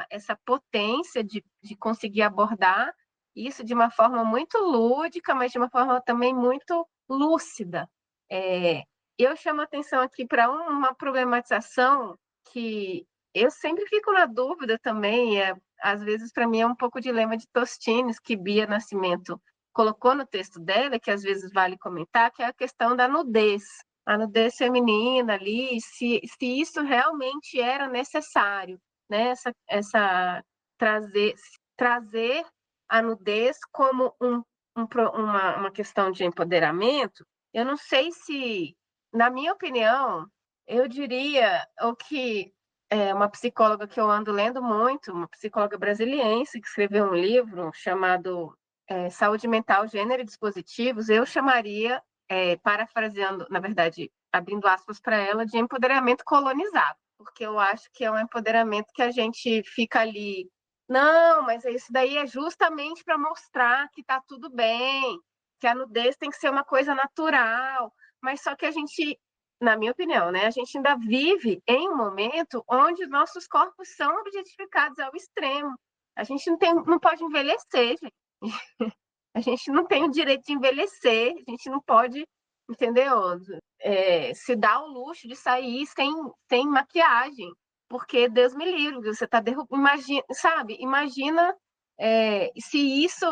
essa potência de conseguir abordar isso de uma forma muito lúdica, mas de uma forma também muito lúcida. É, eu chamo a atenção aqui para uma problematização que eu sempre fico na dúvida também, às vezes para mim é um pouco dilema de Tostines, que Bia Nascimento colocou no texto dela, que às vezes vale comentar, que é a questão da nudez. A nudez feminina ali, se isso realmente era necessário, né? Trazer, trazer a nudez como uma questão de empoderamento, eu não sei se, na minha opinião, eu diria o que uma psicóloga que eu ando lendo muito, uma psicóloga brasiliense, que escreveu um livro chamado saúde mental, gênero e dispositivos, eu chamaria, parafraseando, na verdade, abrindo aspas para ela, de empoderamento colonizado, porque eu acho que é um empoderamento que a gente fica ali, não, mas isso daí é justamente para mostrar que está tudo bem, que a nudez tem que ser uma coisa natural, mas só que a gente, na minha opinião, né, a gente ainda vive em um momento onde nossos corpos são objetificados ao extremo. A gente não pode envelhecer, gente. A gente não tem o direito de envelhecer, a gente não pode, entendeu? Se dar o luxo de sair sem maquiagem, porque Deus me livre, você está derrubando. Imagina, sabe? Imagina se isso.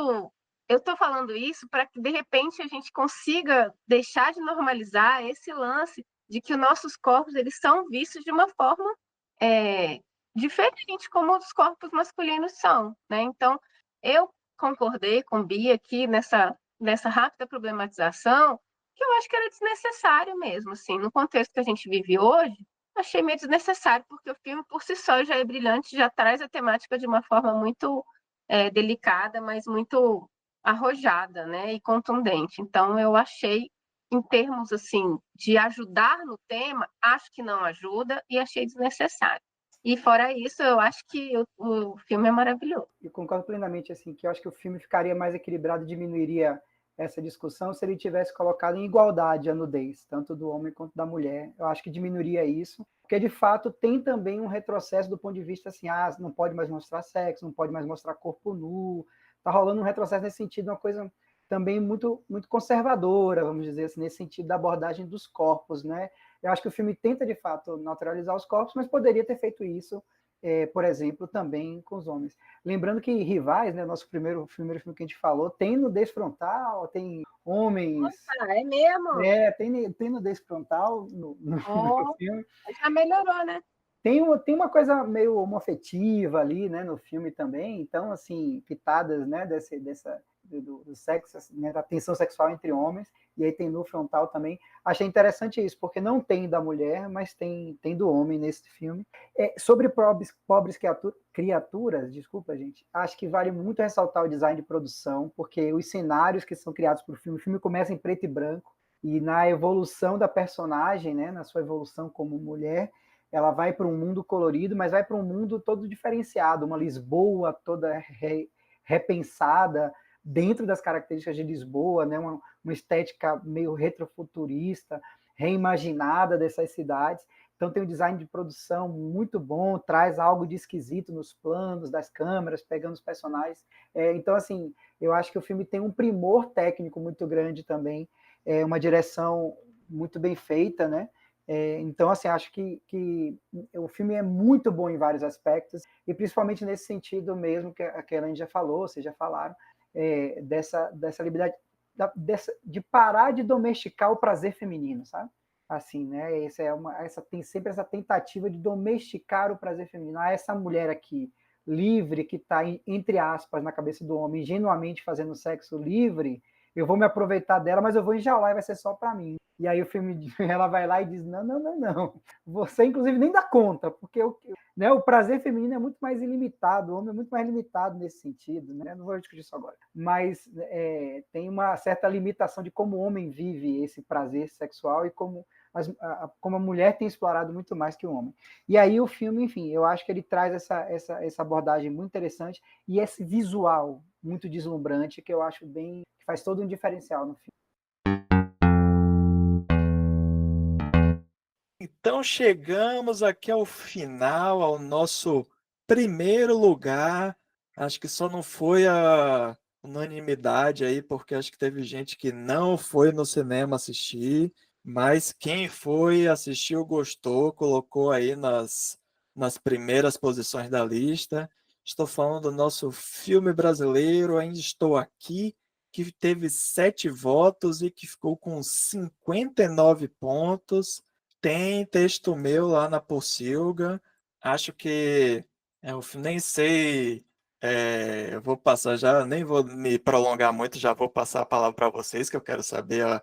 Eu estou falando isso para que, de repente, a gente consiga deixar de normalizar esse lance de que os nossos corpos eles são vistos de uma forma diferente como os corpos masculinos são, né? Então, eu concordei com Bia aqui nessa rápida problematização, que eu acho que era desnecessário mesmo, assim, no contexto que a gente vive hoje, achei meio desnecessário, porque o filme por si só já é brilhante, já traz a temática de uma forma muito delicada, mas muito arrojada, né, e contundente. Então, eu achei, em termos, assim, de ajudar no tema, acho que não ajuda e achei desnecessário. E fora isso, eu acho que o filme é maravilhoso.
Eu concordo plenamente, assim, que eu acho que o filme ficaria mais equilibrado, diminuiria essa discussão se ele tivesse colocado em igualdade a nudez, tanto do homem quanto da mulher. Eu acho que diminuiria isso, porque de fato tem também um retrocesso do ponto de vista assim, não pode mais mostrar sexo, não pode mais mostrar corpo nu. Tá rolando um retrocesso nesse sentido, uma coisa também muito muito conservadora, vamos dizer assim, nesse sentido da abordagem dos corpos, né? Eu acho que o filme tenta de fato naturalizar os corpos, mas poderia ter feito isso, por exemplo, também com os homens. Lembrando que Rivais, né, nosso primeiro filme que a gente falou, tem nudez frontal, tem homens.
Nossa, é mesmo?
Tem nudez frontal no filme.
Já melhorou, né?
Tem uma coisa meio homoafetiva ali, né, no filme também, então, assim, pitadas, né, do sexo, né, da tensão sexual entre homens, e aí tem no frontal também. Achei interessante isso, porque não tem da mulher, mas tem do homem nesse filme. Sobre pobres criaturas, desculpa, gente, acho que vale muito ressaltar o design de produção, porque os cenários que são criados para o filme começa em preto e branco, e na evolução da personagem, né, na sua evolução como mulher, ela vai para um mundo colorido, mas vai para um mundo todo diferenciado, uma Lisboa toda repensada, dentro das características de Lisboa, né? Uma estética meio retrofuturista, reimaginada dessas cidades. Então tem um design de produção muito bom, traz algo de esquisito nos planos das câmeras, pegando os personagens. Então, assim, eu acho que o filme tem um primor técnico muito grande também, uma direção muito bem feita, né? Então, assim, acho que o filme é muito bom em vários aspectos, e principalmente nesse sentido mesmo que a Elaine já falou, vocês já falaram, dessa liberdade, de parar de domesticar o prazer feminino, sabe? Assim, né? Tem sempre essa tentativa de domesticar o prazer feminino. Essa mulher aqui, livre, que está, entre aspas, na cabeça do homem, ingenuamente fazendo sexo livre, eu vou me aproveitar dela, mas eu vou enjaular e vai ser só para mim. E aí o filme, ela vai lá e diz, não. Você, inclusive, nem dá conta, porque né, o prazer feminino é muito mais ilimitado, o homem é muito mais limitado nesse sentido, né? Não vou discutir isso agora. Mas tem uma certa limitação de como o homem vive esse prazer sexual e como a mulher tem explorado muito mais que o homem. E aí o filme, enfim, eu acho que ele traz essa abordagem muito interessante e esse visual muito deslumbrante que eu acho que faz todo um diferencial no filme.
Então chegamos aqui ao final, ao nosso primeiro lugar. Acho que só não foi a unanimidade aí, porque acho que teve gente que não foi no cinema assistir, mas quem foi, assistiu, gostou, colocou aí nas primeiras posições da lista. Estou falando do nosso filme brasileiro, Ainda Estou Aqui, que teve 7 votos e que ficou com 59 pontos. Tem texto meu lá na Pocilga. Acho que eu nem sei. Eu vou passar já, nem vou me prolongar muito, já vou passar a palavra para vocês, que eu quero saber a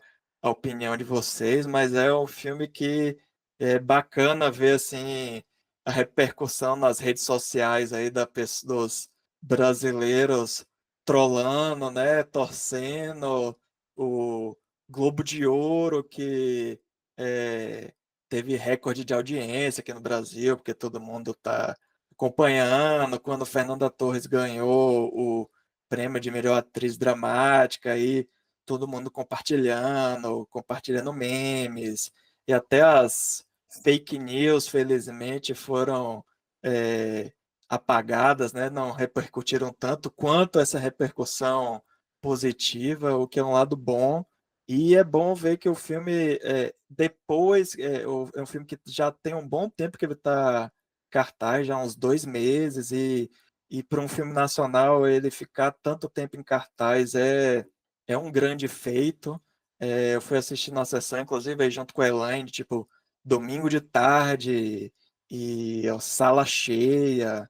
opinião de vocês, mas é um filme que é bacana ver assim a repercussão nas redes sociais aí dos brasileiros trolando, né, torcendo, o Globo de Ouro, que é, teve recorde de audiência aqui no Brasil, porque todo mundo está acompanhando, quando Fernanda Torres ganhou o prêmio de melhor atriz dramática, aí todo mundo compartilhando memes, e até as fake news, felizmente, foram apagadas, né? Não repercutiram tanto quanto essa repercussão positiva, o que é um lado bom. E é bom ver que o filme, depois, é um filme que já tem um bom tempo que ele está cartaz, já há uns 2 meses, e para um filme nacional ele ficar tanto tempo em cartaz é um grande feito. Eu fui assistir na sessão, inclusive, aí junto com a Elaine, tipo, domingo de tarde, e ó, sala cheia.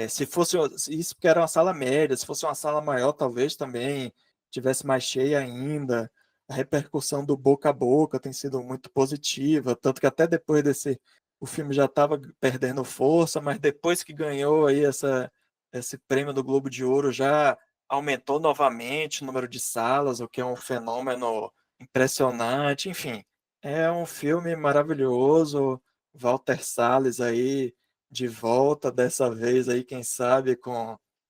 Se fosse isso, porque era uma sala média, se fosse uma sala maior, talvez também tivesse mais cheia ainda. A repercussão do boca a boca tem sido muito positiva, tanto que até depois desse, o filme já estava perdendo força, mas depois que ganhou aí esse prêmio do Globo de Ouro, já aumentou novamente o número de salas, o que é um fenômeno impressionante. Enfim, é um filme maravilhoso. Walter Salles aí de volta, dessa vez aí, quem sabe,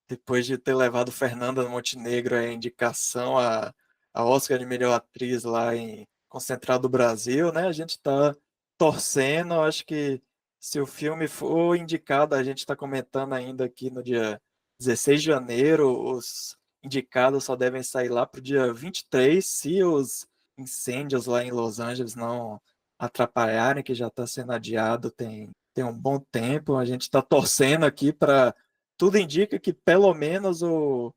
depois de ter levado Fernanda Montenegro a indicação a Oscar de melhor atriz lá em Concentrado do Brasil, né? A gente está torcendo, acho que se o filme for indicado, a gente está comentando ainda aqui no dia 16 de janeiro, os indicados só devem sair lá para o dia 23, se os incêndios lá em Los Angeles não atrapalharem, que já está sendo adiado tem um bom tempo. A gente está torcendo aqui para. Tudo indica que pelo menos o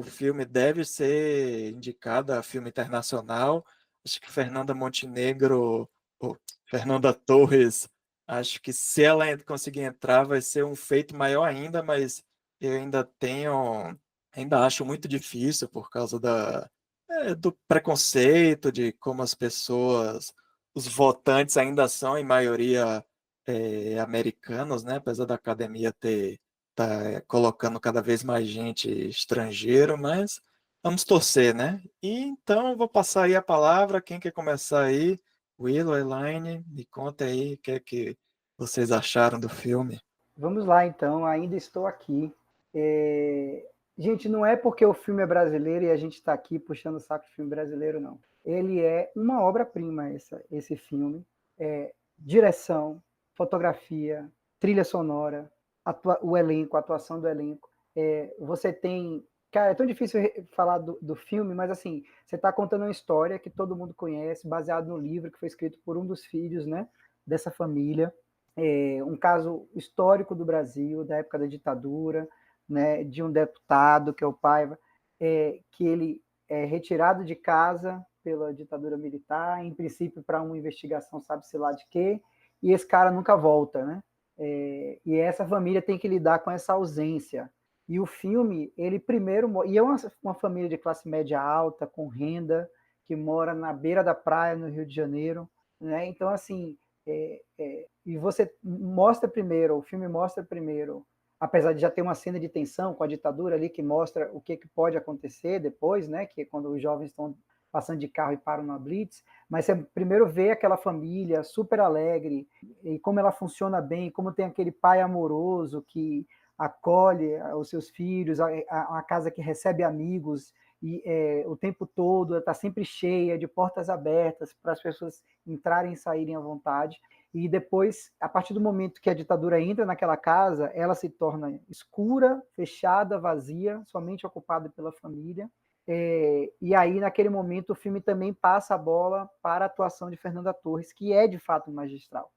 filme deve ser indicado a filme internacional. Acho que Fernanda Montenegro, ou Fernanda Torres, acho que se ela conseguir entrar, vai ser um feito maior ainda, mas eu ainda acho muito difícil por causa do preconceito, de como as pessoas, os votantes ainda são, em maioria, americanos, né? Apesar da academia tá colocando cada vez mais gente estrangeiro, mas vamos torcer, né? E então eu vou passar aí a palavra. Quem quer começar aí? Willow, Elaine, me conta aí o que é que vocês acharam do filme.
Vamos lá, então. Ainda estou aqui. Gente, não é porque o filme é brasileiro e a gente está aqui puxando o saco de filme brasileiro, não. Ele é uma obra-prima, esse filme. Direção, fotografia, trilha sonora, o elenco, a atuação do elenco. Você tem... Cara, é tão difícil falar do filme, mas assim, você está contando uma história que todo mundo conhece, baseado no livro que foi escrito por um dos filhos, né, dessa família. Um caso histórico do Brasil, da época da ditadura, né, de um deputado, que é o Paiva, que ele é retirado de casa pela ditadura militar, em princípio para uma investigação, sabe-se lá de quê, e esse cara nunca volta, né? E essa família tem que lidar com essa ausência. E o filme, ele primeiro... E é uma família de classe média alta, com renda, que mora na beira da praia, no Rio de Janeiro, né? Então, assim... e você mostra primeiro, o filme mostra primeiro, apesar de já ter uma cena de tensão com a ditadura ali, que mostra o que pode acontecer depois, né, que é quando os jovens estão passando de carro e param na blitz, mas você primeiro vê aquela família super alegre, e como ela funciona bem, como tem aquele pai amoroso que acolhe os seus filhos, a casa que recebe amigos, e o tempo todo está sempre cheia, de portas abertas, para as pessoas entrarem e saírem à vontade. E depois, a partir do momento que a ditadura entra naquela casa, ela se torna escura, fechada, vazia, somente ocupada pela família. E aí, naquele momento, o filme também passa a bola para a atuação de Fernanda Torres, que é, de fato, magistral.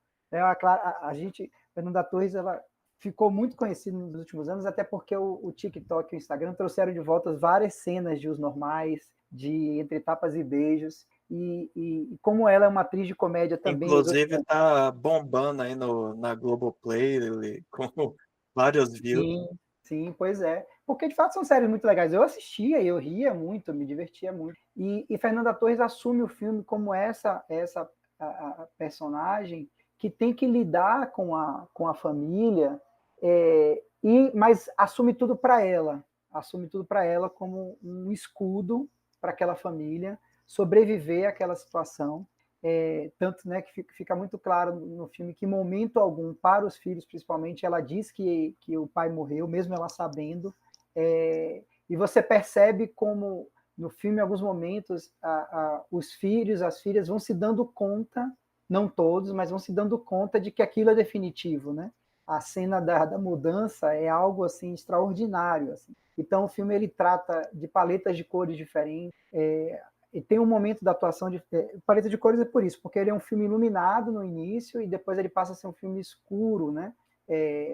Fernanda Torres, ela ficou muito conhecida nos últimos anos, até porque o TikTok e o Instagram trouxeram de volta várias cenas de Os Normais, de Entre Tapas e Beijos, e como ela é uma atriz de comédia também...
Inclusive, tá bombando aí na Globoplay, com vários views.
Sim, sim, pois é. Porque, de fato, são séries muito legais. Eu assistia, eu ria muito, me divertia muito. E Fernanda Torres assume o filme como essa a personagem que tem que lidar com a família, mas assume tudo para ela. assume tudo para ela como um escudo para aquela família sobreviver àquela situação. Tanto, né, que fica muito claro no filme que, em momento algum, para os filhos principalmente, ela diz que o pai morreu, mesmo ela sabendo. E você percebe como, no filme, em alguns momentos, os filhos, as filhas vão se dando conta, não todos, mas vão se dando conta de que aquilo é definitivo, né? A cena da mudança é algo assim extraordinário. Assim. Então, o filme ele trata de paletas de cores diferentes. E tem um momento da atuação de paleta de cores é por isso, porque ele é um filme iluminado no início e depois ele passa a ser um filme escuro, né?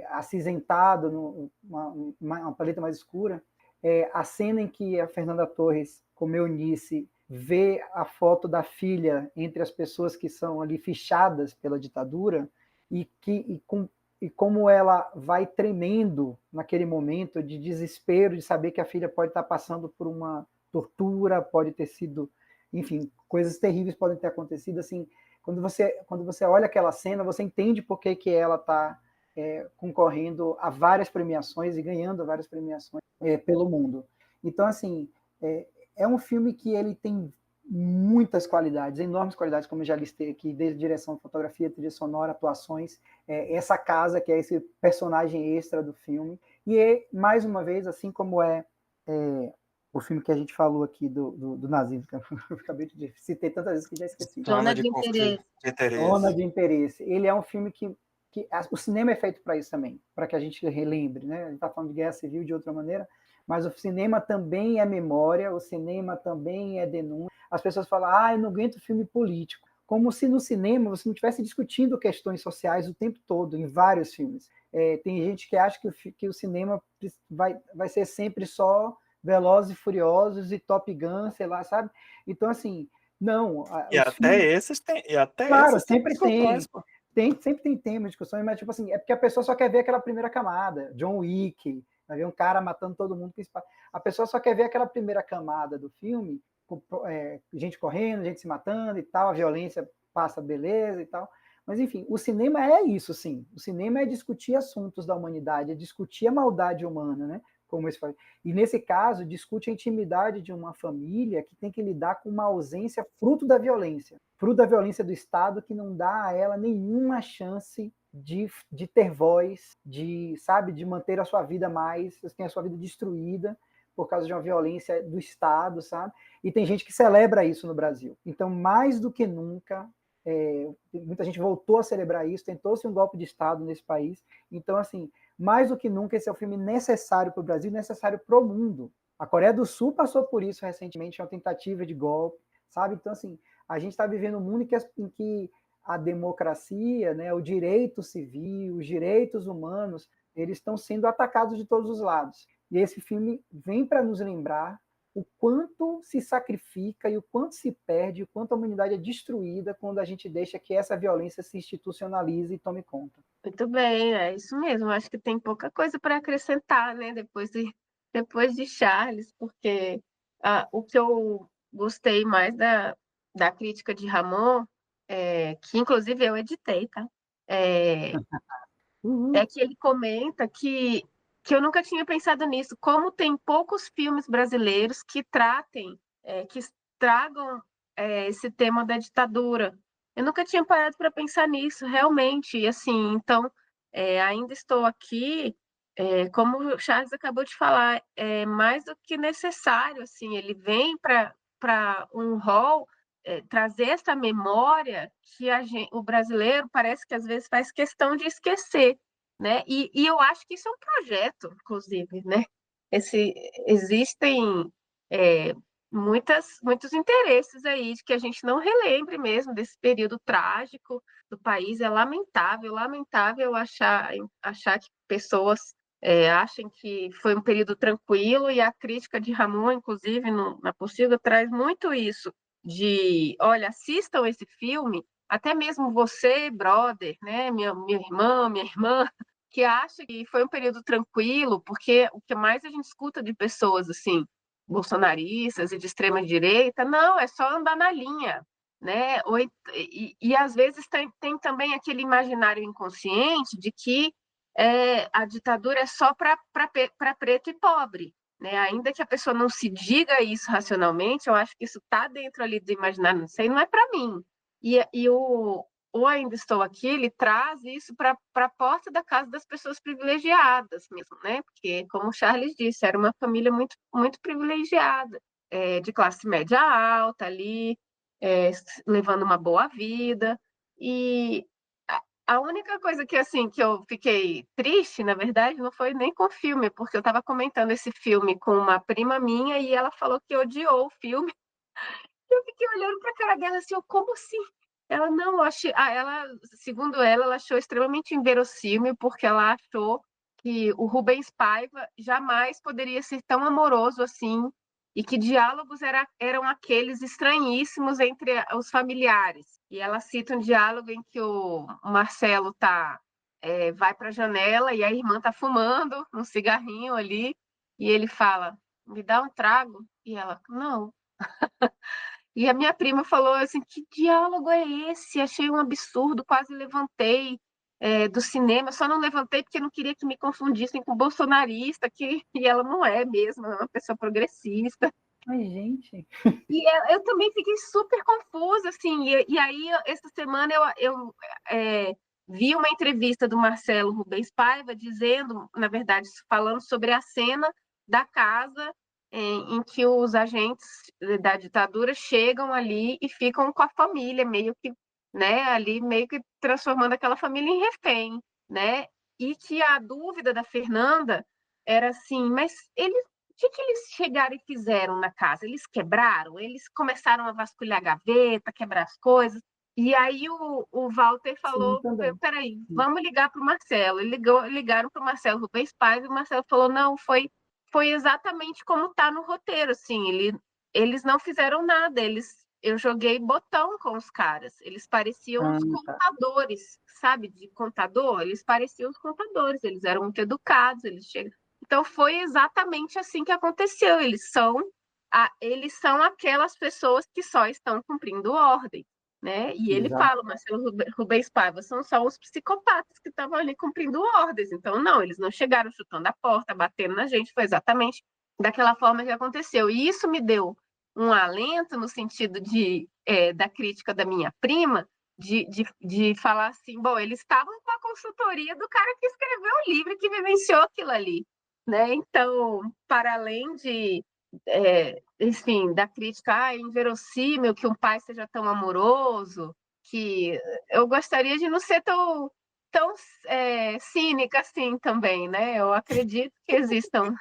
Acinzentado, uma paleta mais escura. A cena em que a Fernanda Torres, como Eunice, vê a foto da filha entre as pessoas que são ali fichadas pela ditadura e como ela vai tremendo naquele momento de desespero, de saber que a filha pode estar passando por uma tortura, pode ter sido, enfim, coisas terríveis podem ter acontecido. Assim, quando você olha aquela cena, você entende por que ela está concorrendo a várias premiações e ganhando várias premiações pelo mundo. Então, assim, é um filme que ele tem muitas qualidades, enormes qualidades, como eu já listei aqui, desde direção, fotografia, trilha sonora, atuações, essa casa que é esse personagem extra do filme, e mais uma vez, assim como o filme que a gente falou aqui do nazismo, que eu acabei de citar tantas vezes que já esqueci.
Zona de interesse.
Zona de interesse. Ele é um filme que o cinema é feito para isso também, para que a gente relembre, né? A gente está falando de guerra civil de outra maneira, mas o cinema também é memória, o cinema também é denúncia. As pessoas falam, eu não aguento filme político. Como se no cinema você não estivesse discutindo questões sociais o tempo todo, em vários filmes. Tem gente que acha que o cinema vai ser sempre só Velozes e Furiosos e Top Gun, sei lá, sabe? Então, assim, não.
E até esses tem,
claro,
esses tem discussões, pô.
Sempre tem tema, discussões, mas, tipo assim, é porque a pessoa só quer ver aquela primeira camada. John Wick, vai ver um cara matando todo mundo. A pessoa só quer ver aquela primeira camada do filme, gente correndo, gente se matando e tal, a violência passa beleza e tal. Mas, enfim, o cinema é isso, sim. O cinema é discutir assuntos da humanidade, é discutir a maldade humana, né? Como esse faz. E, nesse caso, discute a intimidade de uma família que tem que lidar com uma ausência fruto da violência do Estado, que não dá a ela nenhuma chance de ter voz, de manter a sua vida tem a sua vida destruída por causa de uma violência do Estado, sabe? E tem gente que celebra isso no Brasil. Então, mais do que nunca, muita gente voltou a celebrar isso, tentou-se um golpe de Estado nesse país. Então, assim, mais do que nunca, esse é um filme necessário para o Brasil, necessário para o mundo. A Coreia do Sul passou por isso recentemente, uma tentativa de golpe, sabe? Então, assim, a gente está vivendo um mundo em que a democracia, né, o direito civil, os direitos humanos, eles estão sendo atacados de todos os lados. E esse filme vem para nos lembrar o quanto se sacrifica e o quanto se perde, o quanto a humanidade é destruída quando a gente deixa que essa violência se institucionalize e tome conta.
Muito bem, é isso mesmo. Acho que tem pouca coisa para acrescentar, né? Depois de Charles, porque o que eu gostei mais da crítica de Ramon, que inclusive eu editei, tá? É que ele comenta que eu nunca tinha pensado nisso, como tem poucos filmes brasileiros que que tragam esse tema da ditadura. Eu nunca tinha parado para pensar nisso, realmente. E assim, então, ainda estou aqui, como o Charles acabou de falar, é mais do que necessário, assim, ele vem para um rol trazer essa memória que o brasileiro parece que às vezes faz questão de esquecer, né? E eu acho que isso é um projeto, inclusive, né? Existem muitos interesses aí de que a gente não relembre mesmo desse período trágico do país. É lamentável achar que pessoas achem que foi um período tranquilo, e a crítica de Ramon, inclusive, na Pocilga, traz muito isso, olha, assistam esse filme, até mesmo você, brother, né, minha irmã, que acha que foi um período tranquilo, porque o que mais a gente escuta de pessoas, assim, bolsonaristas e de extrema direita, não, é só andar na linha, né? E às vezes tem também aquele imaginário inconsciente de que a ditadura é só para preto e pobre, né? Ainda que a pessoa não se diga isso racionalmente, eu acho que isso está dentro ali do imaginário, não sei, não é para mim. E o Ainda Estou Aqui, ele traz isso para a porta da casa das pessoas privilegiadas mesmo, né? Porque, como o Charles disse, era uma família muito, muito privilegiada, de classe média alta ali, levando uma boa vida. E a única coisa que, assim, que eu fiquei triste, na verdade, não foi nem com o filme, porque eu estava comentando esse filme com uma prima minha e ela falou que odiou o filme. Eu fiquei olhando para a cara dela assim, como assim? Ela não, eu achei, segundo ela, ela achou extremamente inverossímil, porque ela achou que o Rubens Paiva jamais poderia ser tão amoroso assim, e que diálogos eram aqueles estranhíssimos entre os familiares. E ela cita um diálogo em que o Marcelo vai para a janela e a irmã está fumando um cigarrinho ali, e ele fala, me dá um trago? E ela, não. E a minha prima falou assim: que diálogo é esse? Achei um absurdo, quase levantei do cinema, só não levantei porque não queria que me confundissem com bolsonarista, e ela não é mesmo, é uma pessoa progressista.
Ai, gente.
E eu também fiquei super confusa, assim, e aí essa semana vi uma entrevista do Marcelo Rubens Paiva dizendo, na verdade, falando sobre a cena da casa em que os agentes da ditadura chegam ali e ficam com a família, meio que, né, ali meio que transformando aquela família em refém, né? E que a dúvida da Fernanda era assim, mas que eles chegaram e fizeram na casa? Eles quebraram? Eles começaram a vasculhar a gaveta, quebrar as coisas? E aí o Walter
Sim,
falou,
também.
peraí, vamos ligar para o Marcelo. Ligaram para o Marcelo Rubens Paiva e o Marcelo falou, não, foi exatamente como está no roteiro, assim, eles não fizeram nada, eu joguei botão com os caras, eles pareciam os
Tá.
contadores, sabe, de contador, eles pareciam os contadores, eles eram muito educados, eles chegam. Então foi exatamente assim que aconteceu, eles são aquelas pessoas que só estão cumprindo ordem, né? E ele
Exato.
fala, Marcelo Rubens Paiva, são só os psicopatas que estavam ali cumprindo ordens. Então, não, eles não chegaram chutando a porta, batendo na gente, foi exatamente daquela forma que aconteceu. E isso me deu um alento no sentido da crítica da minha prima, de falar assim, bom, eles estavam com a consultoria do cara que escreveu o livro, que vivenciou aquilo ali, né? Então, para além enfim, da crítica, é inverossímil que um pai seja tão amoroso, que eu gostaria de não ser tão cínica assim também, né? Eu acredito que existam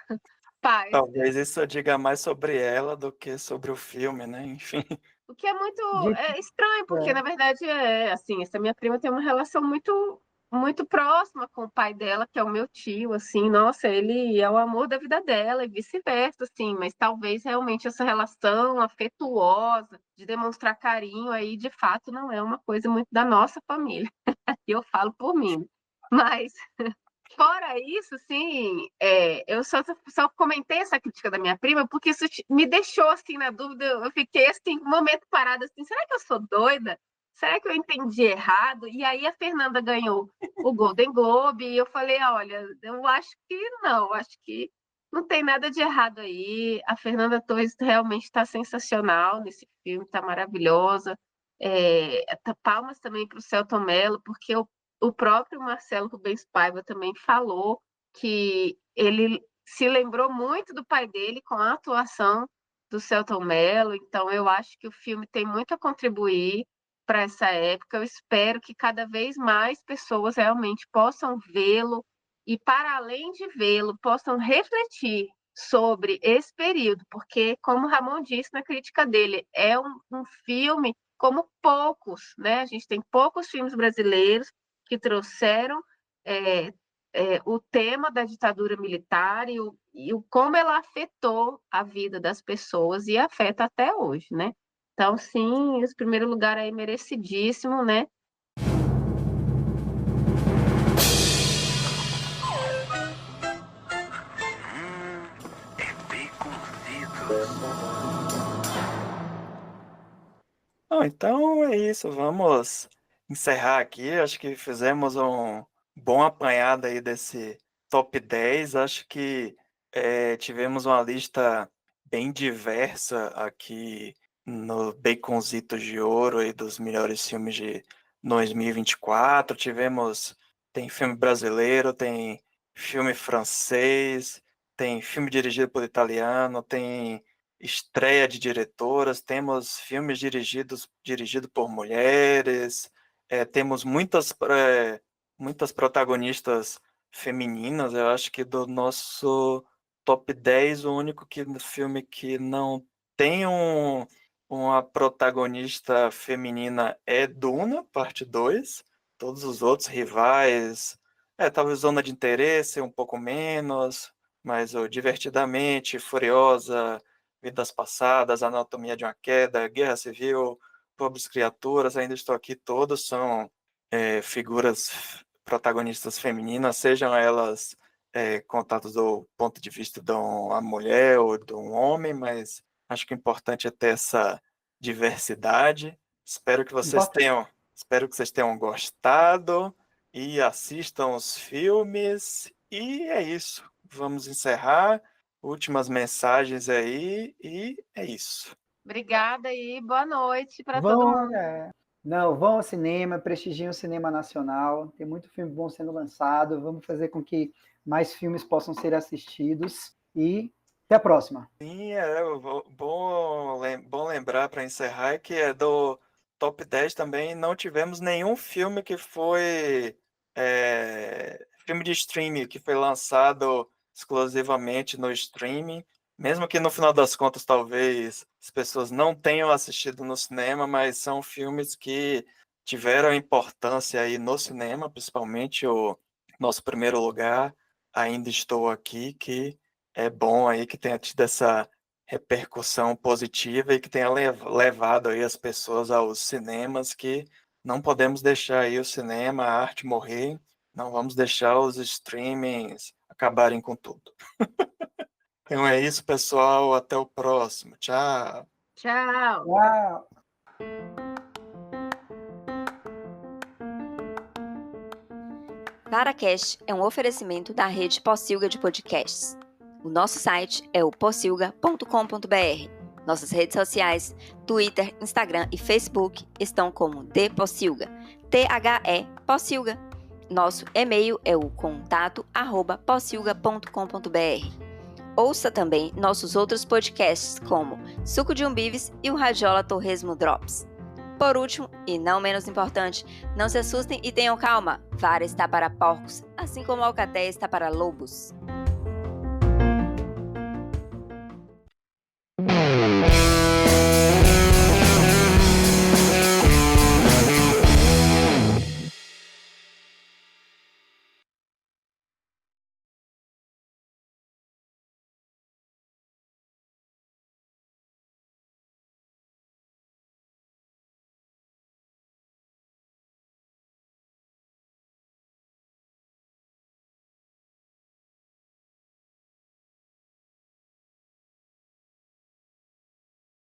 pais,
Talvez isso diga mais sobre ela do que sobre o filme, né? Enfim.
o que é muito
Dito,
estranho, porque na verdade assim, essa minha prima tem uma relação muito muito próxima com o pai dela, que é o meu tio, assim, nossa, ele é o amor da vida dela e vice-versa, assim, mas talvez realmente essa relação afetuosa de demonstrar carinho aí, de fato, não é uma coisa muito da nossa família. Eu falo por mim. Mas fora isso, sim, eu só comentei essa crítica da minha prima porque isso me deixou assim na dúvida. Eu fiquei assim, um momento parado assim, será que eu sou doida? Será que eu entendi errado? E aí a Fernanda ganhou o Golden Globe e eu falei, olha, eu acho que não, acho que não tem nada de errado aí. A Fernanda Torres realmente está sensacional nesse filme, está maravilhosa. Palmas também para o Selton Mello, porque o próprio Marcelo Rubens Paiva também falou que ele se lembrou muito do pai dele com a atuação do Selton Mello, então eu acho que o filme tem muito a contribuir para essa época. Eu espero que cada vez mais pessoas realmente possam vê-lo e, para além de vê-lo, possam refletir sobre esse período, porque, como o Ramon disse na crítica dele, é um filme como poucos, né? A gente tem poucos filmes brasileiros que trouxeram o tema da ditadura militar e como ela afetou a vida das pessoas e afeta até hoje, né? Então, sim, esse primeiro lugar aí merecidíssimo, né?
Bom, então é isso. Vamos encerrar aqui. Acho que fizemos um bom apanhado aí desse top 10. Acho que tivemos uma lista bem diversa aqui no Baconzitos de Ouro aí dos melhores filmes de 2024. Tem filme brasileiro, tem filme francês, tem filme dirigido por italiano, tem estreia de diretoras, temos filmes dirigidos por mulheres, temos muitas protagonistas femininas. Eu acho que do nosso top 10, o único filme que não tem uma protagonista feminina é Duna, parte 2. Todos os outros rivais, talvez Zona de Interesse, um pouco menos, mas o Divertidamente, Furiosa, Vidas Passadas, Anatomia de uma Queda, Guerra Civil, Pobres Criaturas, Ainda Estou Aqui, todos são figuras protagonistas femininas, sejam elas contadas do ponto de vista de uma mulher ou de um homem, mas acho que o importante é ter essa diversidade.
Importante.
Espero que vocês tenham gostado e assistam os filmes. E é isso. Vamos encerrar. Últimas mensagens aí e é isso.
Obrigada e boa noite para todo
Vão,
mundo.
não, vão ao cinema, prestigiem o cinema nacional. Tem muito filme bom sendo lançado. Vamos fazer com que mais filmes possam ser assistidos. E até a próxima.
Sim, bom lembrar para encerrar que é do top 10 também não tivemos nenhum filme que foi filme de streaming, que foi lançado exclusivamente no streaming, mesmo que no final das contas talvez as pessoas não tenham assistido no cinema, mas são filmes que tiveram importância aí no cinema, principalmente o nosso primeiro lugar, Ainda Estou Aqui, que é bom aí que tenha tido essa repercussão positiva e que tenha levado aí as pessoas aos cinemas, que não podemos deixar aí o cinema, a arte morrer, não vamos deixar os streamings acabarem com tudo. Então é isso, pessoal, até o próximo. Tchau.
Tchau.
Tchau.
VaraCast é um oferecimento da rede Pocilga de podcasts. O nosso site é o pocilga.com.br. Nossas redes sociais, Twitter, Instagram e Facebook estão como The Pocilga, THE Pocilga. Nosso e-mail é o contato@pocilga.com.br. Ouça também nossos outros podcasts como Suco de Umbives e o Radiola Torresmo Drops. Por último, e não menos importante, não se assustem e tenham calma. Vara está para porcos, assim como a alcateia está para lobos.